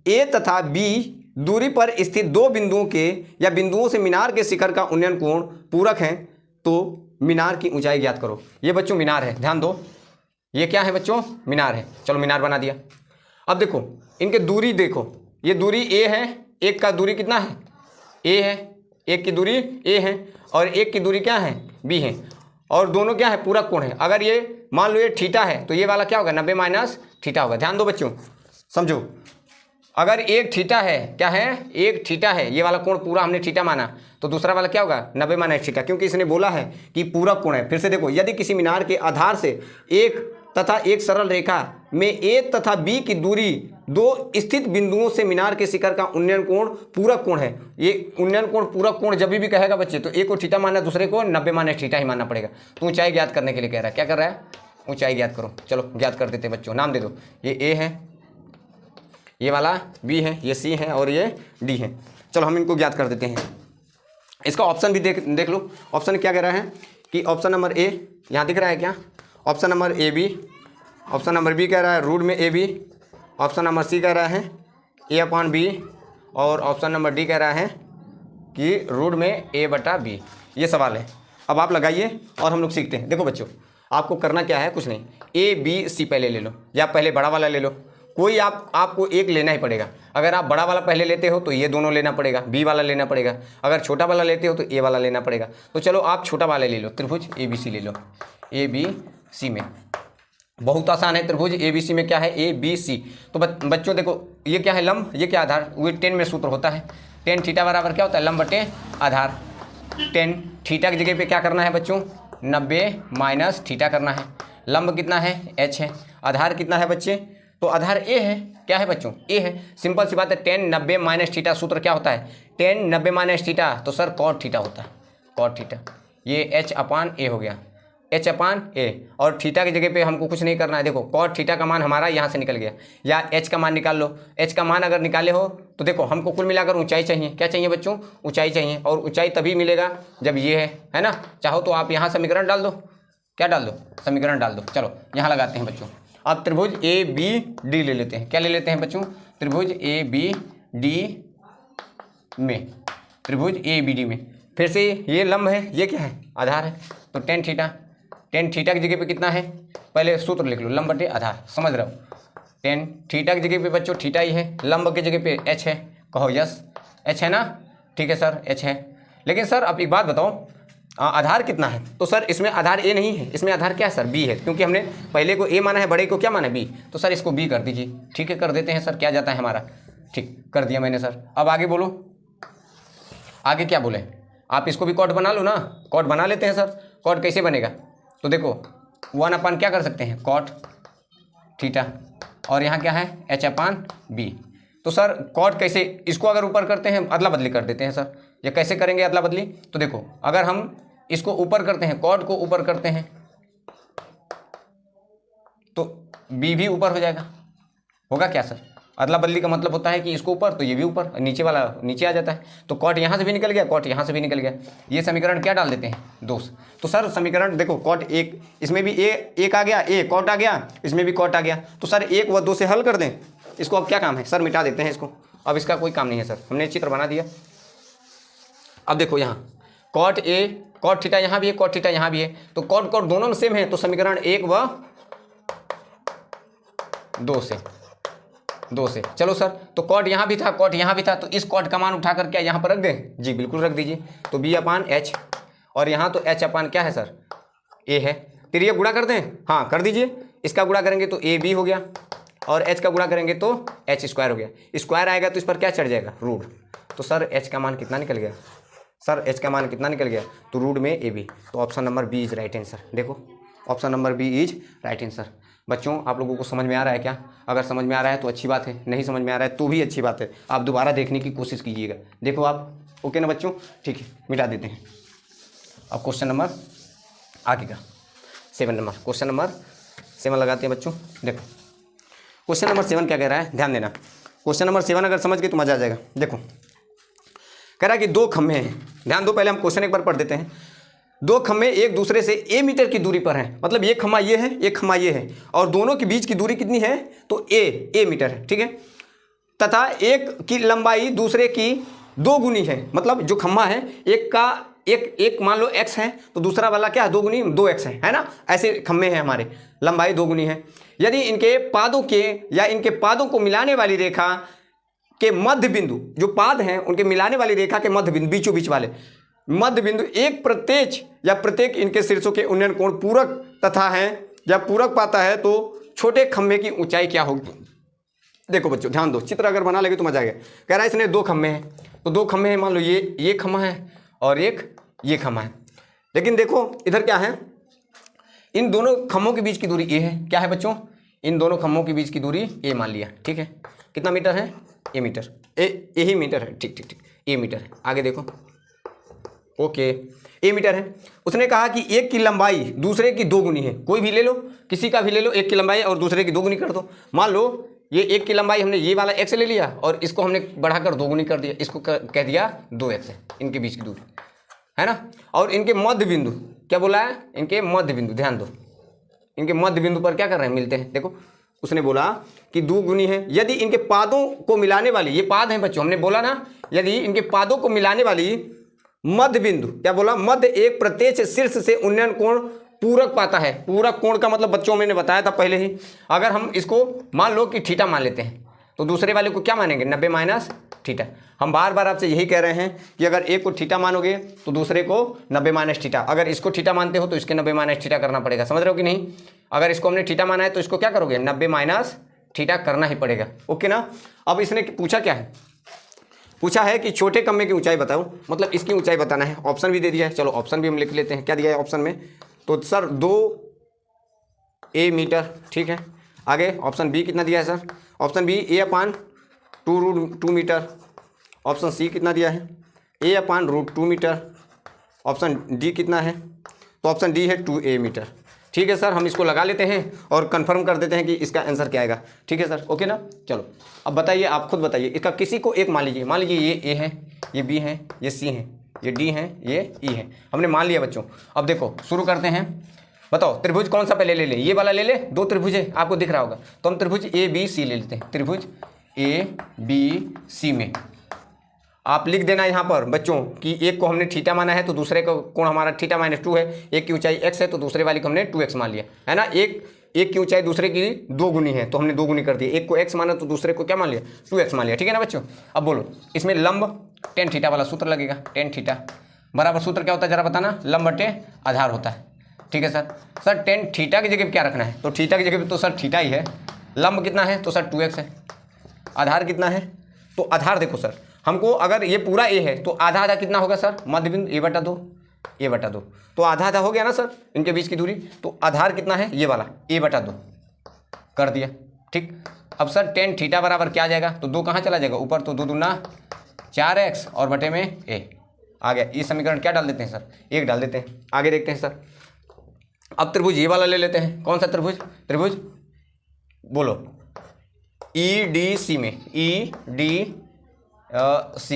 ए तथा बी दूरी पर स्थित दो बिंदुओं के या बिंदुओं से मीनार के शिखर का उन्नयन कोण पूरक है, तो मीनार की ऊंचाई ज्ञात करो। ये बच्चों मीनार है, ध्यान दो, ये क्या है बच्चों मीनार है। चलो मीनार बना दिया। अब देखो इनके दूरी देखो, ये दूरी ए है, एक का दूरी कितना है ए है, एक की दूरी ए है, और एक की दूरी क्या है बी है, और दोनों क्या है पूरक कोण है। अगर ये मान लो ये थीटा है, तो ये वाला क्या होगा 90 माइनस थीटा होगा। ध्यान दो बच्चों, समझो, अगर एक थीटा है, क्या है एक थीटा है, ये वाला कोण पूरा हमने थीटा माना, तो दूसरा वाला क्या होगा 90 माइनस थीटा, क्योंकि इसने बोला है कि पूरक कोण है। फिर से देखो, यदि किसी मीनार के आधार से एक तथा एक सरल रेखा में ए तथा बी की दूरी दो स्थित बिंदुओं से मीनार के शिखर का उन्नयन कोण पूरक कोण है। ये उन्नयन कोण पूरक कोण जब भी कहेगा बच्चे, तो एक को थीटा मानना, दूसरे को 90 माइनस थीटा ही मानना पड़ेगा। तो ऊंचाई ज्ञात करने के लिए कह रहा है, क्या कर रहा है ऊंचाई ज्ञात करो। चलो ज्ञात कर देते हैं बच्चों, नाम दे दो, ये ए है, ये वाला बी है, ये सी है, और ये डी है। चलो हम इनको ज्ञात कर देते हैं। इसका ऑप्शन भी देख लो। ऑप्शन क्या कह रहा है कि ऑप्शन नंबर ए यहाँ दिख रहा है क्या, option number A B, option number B कह रहा है रूट में A B, option number C कह रहा है ए अपान बी, और ऑप्शन नंबर डी कह रहा है कि रूट में ए बटा बी। ये सवाल है, अब आप लगाइए और हम लोग सीखते हैं। देखो बच्चों, आपको करना क्या है, कुछ नहीं, ए बी सी पहले ले लो, या पहले बड़ा वाला ले लो, कोई आपको एक लेना ही पड़ेगा। अगर आप बड़ा वाला पहले लेते हो तो ये दोनों लेना पड़ेगा, बी वाला लेना पड़ेगा। अगर छोटा वाला लेते हो तो ए वाला लेना पड़ेगा। तो चलो आप छोटा वाला ले लो, त्रिभुज ए बी सी ले लो, ए बी सी में बहुत आसान है। त्रिभुज ABC में क्या है, ABC। तो बच्चों देखो ये क्या है, लंब, ये क्या आधार, वो टेन में सूत्र होता है, टेन थीटा बराबर क्या होता है, लंब बटे आधार। टेन थीटा की जगह पे क्या करना है बच्चों, 90 माइनस थीटा करना है। लंब कितना है, h है। आधार कितना है बच्चे, तो आधार a है। क्या है बच्चों, a है। सिंपल सी बात है, टेन 90 माइनस थीटा, सूत्र क्या होता है, टेन 90 माइनस थीटा, तो सर कॉट थीटा होता है, कॉट थीटा। ये h/a हो गया, h/a। और थीटा की जगह पे हमको कुछ नहीं करना है। देखो कॉट थीटा का मान हमारा यहाँ से निकल गया, या h का मान निकाल लो। h का मान अगर निकाले हो तो देखो हमको कुल मिलाकर ऊंचाई चाहिए। क्या चाहिए बच्चों, ऊंचाई चाहिए। और ऊंचाई तभी मिलेगा जब ये है ना। चाहो तो आप यहाँ समीकरण डाल दो, क्या डाल दो, समीकरण डाल दो। चलो यहाँ लगाते हैं बच्चों। अब त्रिभुज ABD ले लेते हैं। क्या ले लेते हैं बच्चों, त्रिभुज ABD में, त्रिभुज ABD में फिर से ये लंब है, ये क्या है, आधार है। तो टेन थीटा, टेन थीटा की जगह पे कितना है, पहले सूत्र लिख लो, लंब बटे आधार, समझ रहे हो। टेन थीटा की जगह पे बच्चों थीटा ही है, लंब की जगह पे h है। कहो यस, h है ना, ठीक है सर h है। लेकिन सर अब एक बात बताओ, आधार कितना है, तो सर इसमें आधार a नहीं है, इसमें आधार क्या है सर, b है। क्योंकि हमने पहले को a माना है, बड़े को क्या माना है, b। तो सर इसको b कर दीजिए, ठीक है, कर देते हैं सर। क्या जाता है हमारा, ठीक कर दिया मैंने सर। अब आगे बोलो, आगे क्या बोले आप, इसको भी कॉट बना लो ना, कॉट बना लेते हैं सर। कॉट कैसे बनेगा, तो देखो 1/, क्या कर सकते हैं, कॉट थीटा, और यहाँ क्या है, h/b। तो सर कॉट कैसे, इसको अगर ऊपर करते हैं अदला बदली कर देते हैं सर। ये कैसे करेंगे अदला बदली, तो देखो अगर हम इसको ऊपर करते हैं, कॉट को ऊपर करते हैं, तो b भी ऊपर हो जाएगा। होगा क्या सर, अदला बदली का मतलब होता है कि इसको ऊपर तो ये भी ऊपर, नीचे वाला नीचे आ जाता है। तो कॉट यहाँ से भी निकल गया, कॉट यहाँ से भी निकल गया। ये समीकरण क्या डाल देते हैं, 2। तो सर समीकरण देखो, कॉट 1, इसमें भी एक आ गया, ए कॉट आ गया, इसमें भी कॉट आ गया। तो सर 1 व 2 से हल कर दें इसको। अब क्या काम है सर, मिटा देते हैं इसको। अब इसका कोई काम नहीं है सर, हमने चित्र बना दिया। अब देखो यहाँ कॉट A, कॉट थीटा यहाँ भी है, कॉट थीटा यहाँ भी है, तो कॉट कॉट दोनों में सेम है। तो समीकरण 1 व 2 से चलो सर। तो कॉट यहाँ भी था, कॉट यहाँ भी था, तो इस कॉट का मान उठा कर क्या यहाँ पर रख दें, जी बिल्कुल रख दीजिए। तो b/h, और यहाँ तो h/ क्या है सर, a है। फिर ये गुणा कर दें, हाँ कर दीजिए। इसका गुणा करेंगे तो ab हो गया, और h का गुणा करेंगे तो h² हो गया। स्क्वायर आएगा तो इस पर क्या चढ़ जाएगा, रूट। तो सर h का मान कितना निकल गया, सर h का मान कितना निकल गया, तो रूट में ab। तो option number B is right answer. देखो option number B is right answer. बच्चों आप लोगों को समझ में आ रहा है क्या, अगर समझ में आ रहा है तो अच्छी बात है, नहीं समझ में आ रहा है तो भी अच्छी बात है। आप दोबारा देखने की कोशिश कीजिएगा। देखो आप, ओके ना बच्चों, ठीक है, मिटा देते हैं। अब क्वेश्चन नंबर आगे का 7 नंबर, क्वेश्चन नंबर 7 लगाते हैं बच्चों। देखो क्वेश्चन नंबर 7 क्या कह रहा है, ध्यान देना। क्वेश्चन नंबर 7 अगर समझ गए तो मजा आ जाएगा। देखो कह रहा है कि 2 खंभे हैं, ध्यान दो, पहले हम क्वेश्चन एक बार पढ़ देते हैं। 2 खंभे एक दूसरे से a मीटर की दूरी पर हैं, मतलब एक खंभा ये है, एक खंभा ये है, और दोनों के बीच की दूरी कितनी है, तो a मीटर है, ठीक है। तथा एक की लंबाई दूसरे की 2 गुनी है, मतलब जो खंभा है एक का एक मान लो x है, तो दूसरा वाला क्या है, 2 गुनी 2x है ना। ऐसे खंभे हैं हमारे, लंबाई 2 गुनी है। यदि इनके पादों के या इनके पादों को मिलाने वाली रेखा के मध्य बिंदु, जो पाद हैं उनके मिलाने वाली रेखा के मध्य बिंदु, बीचों बीच वाले मध्य बिंदु एक प्रत्येक या प्रत्येक इनके शीर्षों के उन्नयन कोण पूरक तथा है या पूरक पाता है, तो छोटे खंभे की ऊंचाई क्या होगी। देखो बच्चों ध्यान दो, चित्र अगर बना लेंगे तो मजा आ गया। कह रहा है इसने 2 खंभे हैं, तो 2 खंभे हैं, मान लो ये खंभा है और एक ये खंभा है। लेकिन देखो इधर क्या है, इन दोनों खंभों के बीच की दूरी a है। क्या है बच्चों, इन दोनों खंभों के बीच की दूरी a मान लिया, ठीक है। कितना मीटर है, a मीटर, a ही मीटर है, ठीक ठीक ठीक, a मीटर है। आगे देखो, ओके a मीटर है। उसने कहा कि एक की लंबाई दूसरे की 2 गुनी है। कोई भी ले लो, किसी का भी ले लो, एक की लंबाई और दूसरे की 2 गुनी कर दो। मान लो ये एक की लंबाई हमने ये वाला x ले लिया और इसको हमने बढ़ाकर 2 गुनी कर दिया, इसको कह दिया 2x है, इनके बीच की दूरी है ना। और इनके मध्य बिंदु क्या बोला है, इनके मध्य बिंदु, ध्यान दो, इनके मध्य बिंदु पर क्या कर रहे हैं, मिलते हैं। देखो उसने बोला कि 2 गुनी है। यदि इनके पादों को मिलाने वाली, ये पाद हैं बच्चों, हमने बोला ना, यदि इनके पादों को मिलाने वाली मध्य बिंदु, क्या बोला, मध्य एक प्रत्येक शीर्ष से उन्नयन कोण पूरक पाता है। पूरक कोण का मतलब बच्चों मैंने बताया था पहले ही। अगर हम इसको मान लो कि थीटा मान लेते हैं, तो दूसरे वाले को क्या मानेंगे 90 माइनस थीटा। हम बार बार आपसे यही कह रहे हैं कि अगर एक को थीटा मानोगे तो दूसरे को 90 माइनस थीटा, अगर इसको थीटा मानते हो तो इसके 90 माइनस थीटा करना पड़ेगा। समझ रहे हो कि नहीं? अगर इसको हमने थीटा माना है तो इसको क्या करोगे 90 माइनस थीटा करना ही पड़ेगा। ओके ना। अब इसने पूछा क्या है, पूछा है कि छोटे कम्मे की ऊंचाई बताओ, मतलब इसकी ऊंचाई बताना है। ऑप्शन भी दे दिया है, चलो ऑप्शन भी हम लिख लेते हैं। क्या दिया है ऑप्शन में? तो सर 2a मीटर, ठीक है। आगे ऑप्शन बी कितना दिया है sir? Option B a/√2 metre. Option C कितना दिया है? a/√2 metre. ऑप्शन डी कितना है? तो ऑप्शन डी है 2a मीटर। ठीक है सर, हम इसको लगा लेते हैं और कंफर्म कर देते हैं कि इसका आंसर क्या आएगा। ठीक है सर, ओके ना। चलो अब बताइए, आप खुद बताइए, इसका किसी को एक मान लीजिए। मान लीजिए ये ए है, ये बी है, ये सी है, ये डी है, ये ई है। हमने मान लिया बच्चों। अब देखो शुरू करते हैं। बताओ त्रिभुज कौन सा पहले ले लें? ये वाला ले ले, 2 त्रिभुज है आपको दिख रहा होगा। तो हम त्रिभुज ए बी सी ले लेते हैं। त्रिभुज ए बी सी में आप लिख देना यहाँ पर बच्चों कि एक को हमने थीटा माना है तो दूसरे को कोण हमारा थीटा -2 है। एक की ऊंचाई x है तो दूसरे वाली को हमने 2x मान लिया है ना। एक की ऊंचाई दूसरे की 2 गुनी है तो हमने 2 गुनी कर दिया। एक को x माना तो दूसरे को क्या मान लिया 2x मान लिया। ठीक है ना बच्चों। अब बोलो इसमें लंब tan थीटा वाला सूत्र लगेगा। tan थीटा बराबर सूत्र क्या होता है जरा बताना? लंब बटे आधार होता है। ठीक है सर tan थीटा की जगह क्या रखना है? तो थीटा की जगह तो सर थीटा ही है। लंब कितना है? तो सर 2x है। आधार कितना है? तो आधार देखो सर, हमको अगर ये पूरा ए है तो आधा आधा कितना होगा सर? मध्य बिंदु a/2 तो आधा आधा हो गया ना सर इनके बीच की दूरी। तो आधार कितना है? ये वाला a/2 कर दिया। ठीक। अब सर tan थीटा बराबर क्या आ जाएगा? तो 2 कहाँ चला जाएगा? ऊपर। तो 2 दूना 4x और बटे में a आ गया। ये समीकरण क्या डाल देते हैं सर? 1 डाल देते हैं। आगे देखते हैं सर। अब त्रिभुज ये वाला ले लेते हैं। कौन सा त्रिभुज? त्रिभुज बोलो EDC में, EDC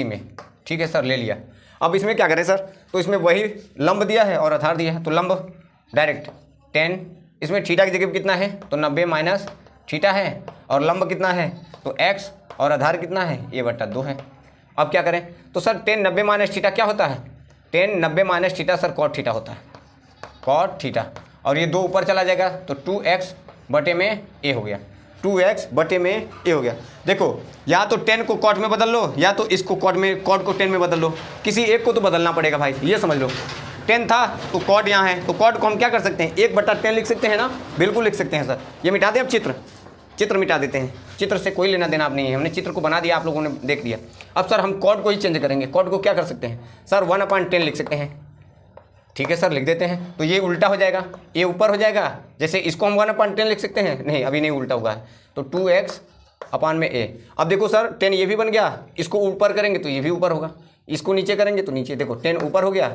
में। ठीक है सर, ले लिया। अब इसमें क्या करें सर? तो इसमें वही लंब दिया है और आधार दिया है तो लंब डायरेक्ट tan, इसमें थीटा की जगह कितना है? तो 90 माइनस थीटा है। और लंब कितना है? तो x और आधार कितना है? a/2 है। अब क्या करें? तो सर tan 90 माइनस थीटा क्या होता है? tan 90 minus theta sir cot theta होता है। cot theta. और ये 2 ऊपर चला जाएगा तो 2x बटे में a हो गया। 2x बटे में a हो गया। देखो या तो tan को cot में बदल लो या तो इसको cot को tan में बदल लो। किसी एक को तो बदलना पड़ेगा भाई, ये समझ लो। tan था तो cot यहाँ है तो cot को हम क्या कर सकते हैं? 1/tan लिख सकते हैं ना? बिल्कुल लिख सकते हैं सर। ये मिटा दें अब चित्र मिटा देते हैं। चित्र से कोई लेना देना आप नहीं है, हमने चित्र को बना दिया, आप लोगों ने देख लिया। अब सर हम cot को ही चेंज करेंगे। cot को क्या कर सकते हैं सर? 1/10 लिख सकते हैं। ठीक है सर, लिख देते हैं। तो ये उल्टा हो जाएगा, ये ऊपर हो जाएगा। जैसे इसको हम 1/10 लिख सकते हैं, नहीं अभी नहीं उल्टा हुआ है। तो 2x/a। अब देखो सर tan ये भी बन गया, इसको ऊपर करेंगे तो ये भी ऊपर होगा, इसको नीचे करेंगे तो नीचे। देखो tan ऊपर हो गया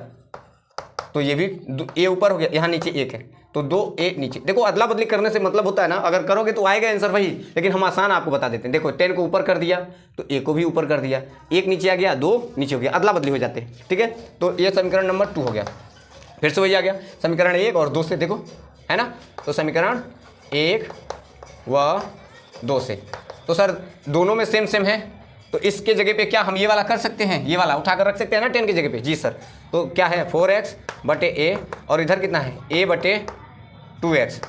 तो ये भी a ऊपर हो गया, यहाँ नीचे 1 है तो 2a नीचे। देखो अदला बदली करने से मतलब होता है ना, अगर करोगे तो आएगा आंसर वही, लेकिन हम आसान आपको बता देते हैं। देखो tan को ऊपर कर दिया तो a को भी ऊपर कर दिया, 1 नीचे आ गया 2 नीचे हो गया, अदला बदली हो जाते हैं। ठीक है, तो ये समीकरण नंबर 2 हो गया। फिर से वही आ गया समीकरण 1 और 2 से, देखो है ना। तो समीकरण 1 व 2 से तो सर दोनों में सेम है तो इसके जगह पे क्या हम ये वाला कर सकते हैं? ये वाला उठाकर रख सकते हैं ना tan की जगह पे? जी सर। तो क्या है 4x बटे a और इधर कितना है? a/2x।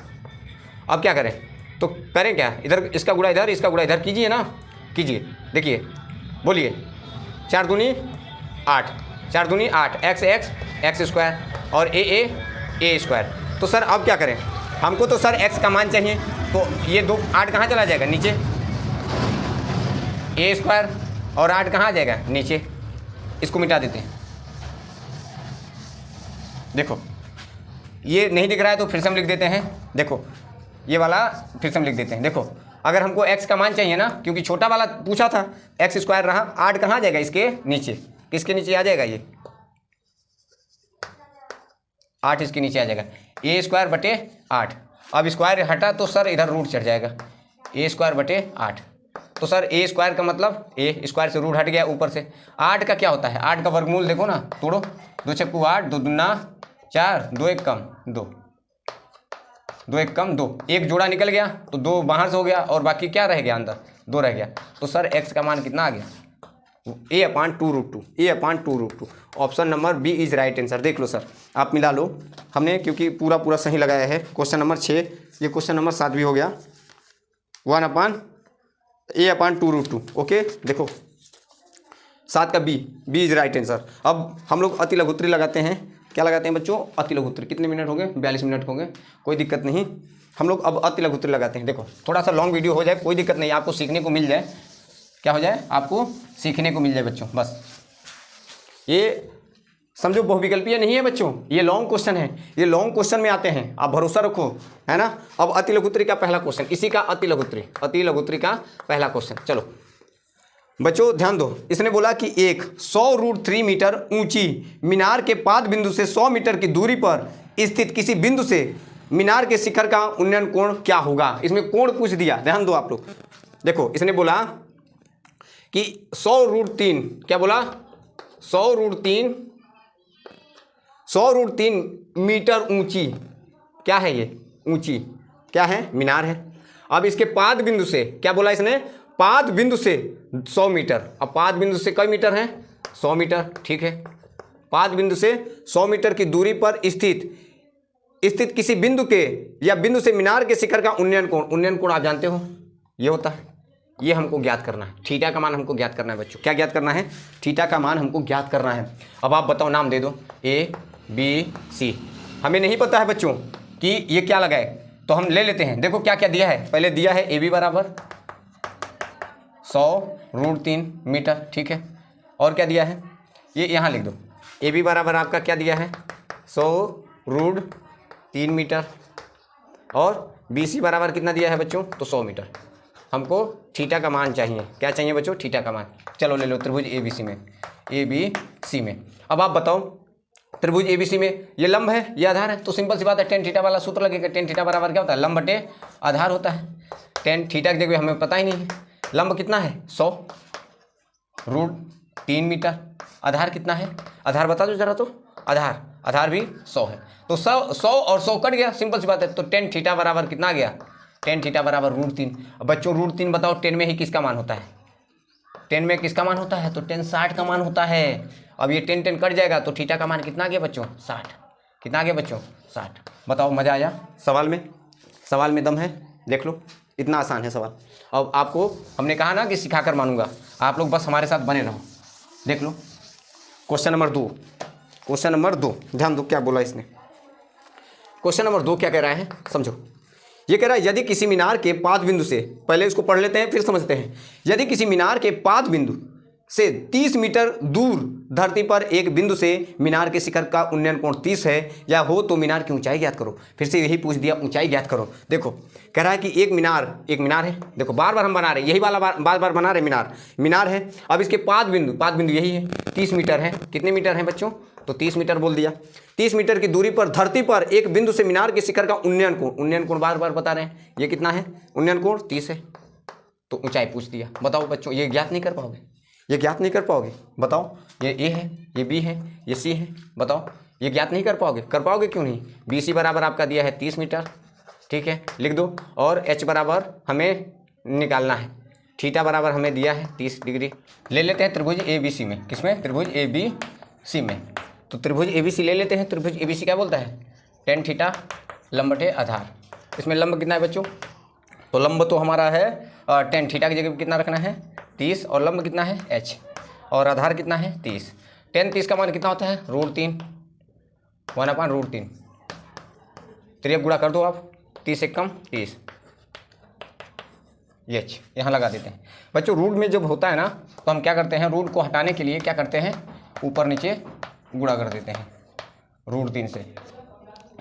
अब क्या करें? तो करें क्या? इधर इसका गुणा इधर, इसका गुणा इधर कीजिए ना, कीजिए। देखिए बोलिए 4 दूनी 8, 4 दूनी 8, x स्क्वायर और a स्क्वायर। तो सर अब क्या करें? हमको तो सर x का मान चाहिए, तो ये 2 8 कहाँ चला जाएगा? नीचे। a स्क्वायर और 8 कहाँ आ जाएगा? नीचे। इसको मिटा देते हैं। देखो ये नहीं दिख रहा है तो फिर से हम लिख देते हैं। देखो ये वाला फिर से हम लिख देते हैं। देखो अगर हमको x का मान चाहिए ना, क्योंकि छोटा वाला पूछा था, x स्क्वायर रहा, 8 कहाँ आ जाएगा? इसके नीचे। किसके नीचे आ जाएगा? ये 8 इसके नीचे आ जाएगा। a स्क्वायर बटे 8। अब स्क्वायर हटा तो सर इधर रूट चढ़ जाएगा, a स्क्वायर बटे 8। तो सर a स्क्वायर का मतलब a स्क्वायर से रूट हट गया ऊपर से। 8 का क्या होता है? 8 का वर्गमूल देखो ना, तोड़ो। 2 छक्कू 8, 2 दूना 4, 2 1 कम 2, 2 1 कम 2, एक जोड़ा निकल गया तो 2 बाहर से हो गया और बाकी क्या रह गया? अंदर 2 रह गया। तो सर x का मान कितना आ गया? a/2√2। Option number B is right answer. देख लो सर, आप मिला लो, हमने क्योंकि पूरा सही लगाया है। क्वेश्चन नंबर 6, ये क्वेश्चन नंबर 7 भी हो गया। 1/, a/2√2। ओके, देखो 7 का बी इज राइट आंसर। अब हम लोग अति लघुत्तरी लगाते हैं। क्या लगाते हैं बच्चों? अति लघुत्तरी। कितने मिनट हो गए? 42 मिनट हो गए, कोई दिक्कत नहीं। हम लोग अब अति लघुत्तरी लगाते हैं। देखो थोड़ा सा लॉन्ग वीडियो हो जाए कोई दिक्कत नहीं, आपको सीखने को मिल जाए। क्या हो जाए? आपको सीखने को मिल जाए बच्चों। बस ये समझो बहुविकल्पीय नहीं है बच्चों, ये लॉन्ग क्वेश्चन है, ये लॉन्ग क्वेश्चन में आते हैं, आप भरोसा रखो, है ना। अब अति लघुत्तरी का पहला क्वेश्चन, इसी का अति लघुत्तरी का पहला क्वेश्चन। चलो बच्चों ध्यान दो, इसने बोला कि एक 100√3 मीटर ऊंची मीनार के पाद बिंदु से 100 मीटर की दूरी पर स्थित किसी बिंदु से मीनार के शिखर का उन्नयन कोण क्या होगा। इसमें कोण पूछ दिया, ध्यान दो आप लोग। देखो इसने बोला कि 100√3, क्या बोला? 100√3 मीटर ऊंची, क्या है ये? ऊंची क्या है? मीनार है। अब इसके पाद बिंदु से, क्या बोला इसने? पाद बिंदु से 100 मीटर। अब पाद बिंदु से कई मीटर है? 100 मीटर, ठीक है। पाद बिंदु से 100 मीटर की दूरी पर स्थित किसी बिंदु के या बिंदु से मीनार के शिखर का उन्नयन कोण आप जानते हो, ये होता है। ये हमको ज्ञात करना है, थीटा का मान हमको ज्ञात करना है बच्चों। क्या ज्ञात करना है? थीटा का मान हमको ज्ञात करना है। अब आप बताओ, नाम दे दो, A B C। हमें नहीं पता है बच्चों कि ये क्या लगाए, तो हम ले लेते हैं। देखो क्या क्या दिया है, पहले दिया है AB बराबर 100√3 मीटर, ठीक है। और क्या दिया है? ये यहाँ लिख दो, AB बराबर आपका क्या दिया है? 100√3 मीटर। और BC बराबर कितना दिया है बच्चों? तो 100 मीटर। हमको थीटा का मान चाहिए। क्या चाहिए बच्चों? थीटा का मान। चलो ले लो त्रिभुज ABC में। अब आप बताओ, त्रिभुज ABC में ये लंब है, ये आधार है, तो सिंपल सी बात है, टेन थीटा वाला सूत्र लगेगा। टेन थीटा बराबर क्या होता है? लंब बटे आधार होता है। टेन थीटा की जगह हमें पता ही नहीं है। लंब कितना है? 100√3 मीटर। आधार कितना है? आधार बता दो जरा तो। आधार भी 100 है। तो 100 और 100 कट गया, सिंपल सी बात है। तो टेन थीटा बराबर कितना आ गया? टेन थीटा बराबर √3। अब बच्चों √3 बताओ, 10 में ही किसका मान होता है? 10 में किसका मान होता है? तो 10 60 का मान होता है। अब ये 10 कट जाएगा तो थीटा का मान कितना आ गया बच्चों? 60। कितना आ गया बच्चों? 60। बताओ मजा आया सवाल में दम है। देख लो, इतना आसान है सवाल। अब आपको हमने कहा ना कि सिखाकर मानूंगा, आप लोग बस हमारे साथ बने रहो। देख लो क्वेश्चन नंबर 2, ध्यान दो क्या बोला इसने। क्वेश्चन नंबर 2 क्या कह रहा है समझो। ये कह रहा है यदि किसी मीनार के पाद बिंदु से, पहले इसको पढ़ लेते हैं फिर समझते हैं। यदि किसी मीनार के पाद बिंदु से 30 मीटर दूर धरती पर एक बिंदु से मीनार के शिखर का उन्नयन कोण 30 है या हो तो मीनार की ऊंचाई ज्ञात करो। फिर से यही पूछ दिया, ऊंचाई ज्ञात करो। देखो कह रहा है कि एक मीनार है। देखो बार बार हम बना रहे हैं, यही वाला बार बना रहे मीनार है। अब इसके पाद बिंदु यही है, 30 मीटर है। कितने मीटर है बच्चों? तो 30 मीटर बोल दिया। 30 मीटर की दूरी पर धरती पर एक बिंदु से मीनार के शिखर का उन्नयन कोण बार बार बता रहे हैं। ये कितना है? उन्नयन कोण 30 है। तो ऊंचाई पूछ दिया। बताओ बच्चों, ये ज्ञात नहीं कर पाओगे? बताओ, ये A है, ये B है, ये C है। बताओ ये ज्ञात नहीं कर पाओगे क्यों नहीं? BC बराबर आपका दिया है 30 मीटर, ठीक है, लिख दो। और H बराबर हमें निकालना है, थीटा बराबर हमें दिया है 30 डिग्री। ले लेते हैं त्रिभुज ABC में। किसमें? त्रिभुज ABC में। तो त्रिभुज ABC ले लेते हैं। त्रिभुज ABC क्या बोलता है? टेन थीटा लंब बटे आधार। इसमें लंब कितना है बच्चों? तो लंब तो हमारा है टेन थीटा की जगह कितना रखना है? 30। और लंब कितना है? H। और आधार कितना है? 30। टेन 30 का मान कितना होता है? √3, 1/√3। त्रियक गुणा कर दो आप, 30 एक कम 30। H यहाँ लगा देते हैं बच्चों। रूट में जब होता है ना तो हम क्या करते हैं? रूट को हटाने के लिए क्या करते हैं? ऊपर नीचे गुणा कर देते हैं √3 से।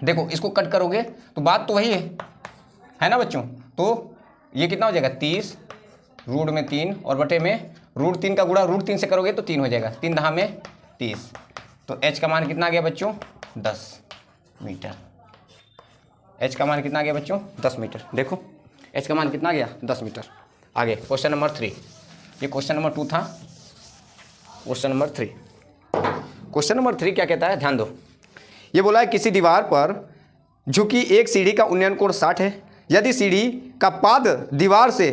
देखो इसको कट करोगे तो बात तो वही है ना बच्चों। तो ये कितना हो जाएगा? 30 रूट में 3 और बटे में √3 का गुणा √3 से करोगे तो 3 हो जाएगा। 3 दहा में 30। तो H का मान कितना आ गया बच्चों? 10 मीटर। H का मान कितना आ गया बच्चों? 10 मीटर। देखो H का मान कितना आ गया? 10 मीटर। आगे क्वेश्चन नंबर 3। ये क्वेश्चन नंबर 2 था। क्वेश्चन नंबर 3 क्या कहता है? ध्यान दो। ये बोला है किसी दीवार पर झुकी एक सीढ़ी का उन्नयन कोण 60 है। यदि सीढ़ी का पाद दीवार से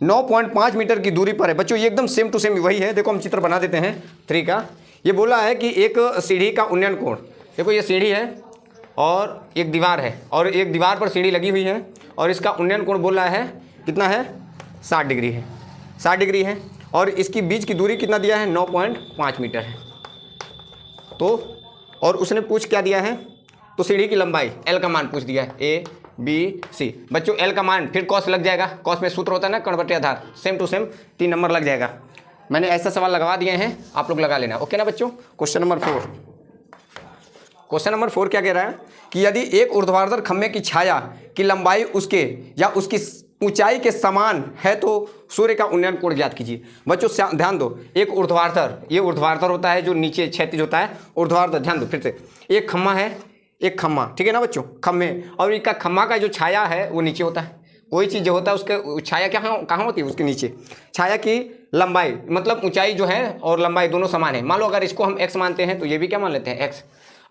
9.5 मीटर की दूरी पर है। बच्चों ये एकदम सेम टू सेम वही है। देखो हम चित्र बना देते हैं 3 का। ये बोला है कि एक सीढ़ी का उन्नयन कोण, देखो ये सीढ़ी है और एक दीवार है और एक दीवार पर सीढ़ी लगी हुई है और इसका उन्नयन कोण बोल रहा है कितना है? 60 डिग्री है। 60 डिग्री है और इसकी बीच की दूरी कितना दिया है 9.5 मीटर है। तो और उसने पूछ क्या दिया है, तो सीढ़ी की लंबाई एल का मान पूछ दिया है, ए बी सी। बच्चों एल का मान फिर कॉस लग जाएगा, कॉस में सूत्र होता है ना कर्ण बटे आधार, सेम टू सेम 3 नंबर लग जाएगा। मैंने ऐसा सवाल लगवा दिए हैं, आप लोग लगा लेना। ओके ना बच्चों। क्वेश्चन नंबर 4, क्वेश्चन नंबर 4 क्या कह रहा है कि यदि एक ऊर्ध्वाधर खंभे की छाया की लंबाई उसके या उसकी ऊंचाई के समान है तो सूर्य का उन्नयन कोण ज्ञात कीजिए। बच्चों ध्यान दो, एक ऊर्ध्वाधर, ये ऊर्ध्वाधर होता है जो नीचे क्षैतिज होता है, ऊर्ध्वाधर। ध्यान दो फिर से, एक खम्मा है, एक खम्मा, ठीक है ना बच्चों, खम्भे, और इसका खम्मा का जो छाया है वो नीचे होता है। कोई चीज़ जो होता है उसके छाया कहाँ होती है, उसके नीचे। छाया की लंबाई मतलब ऊंचाई जो है और लंबाई दोनों समान है। मान लो अगर इसको हम x मानते हैं तो ये भी क्या मान लेते हैं x।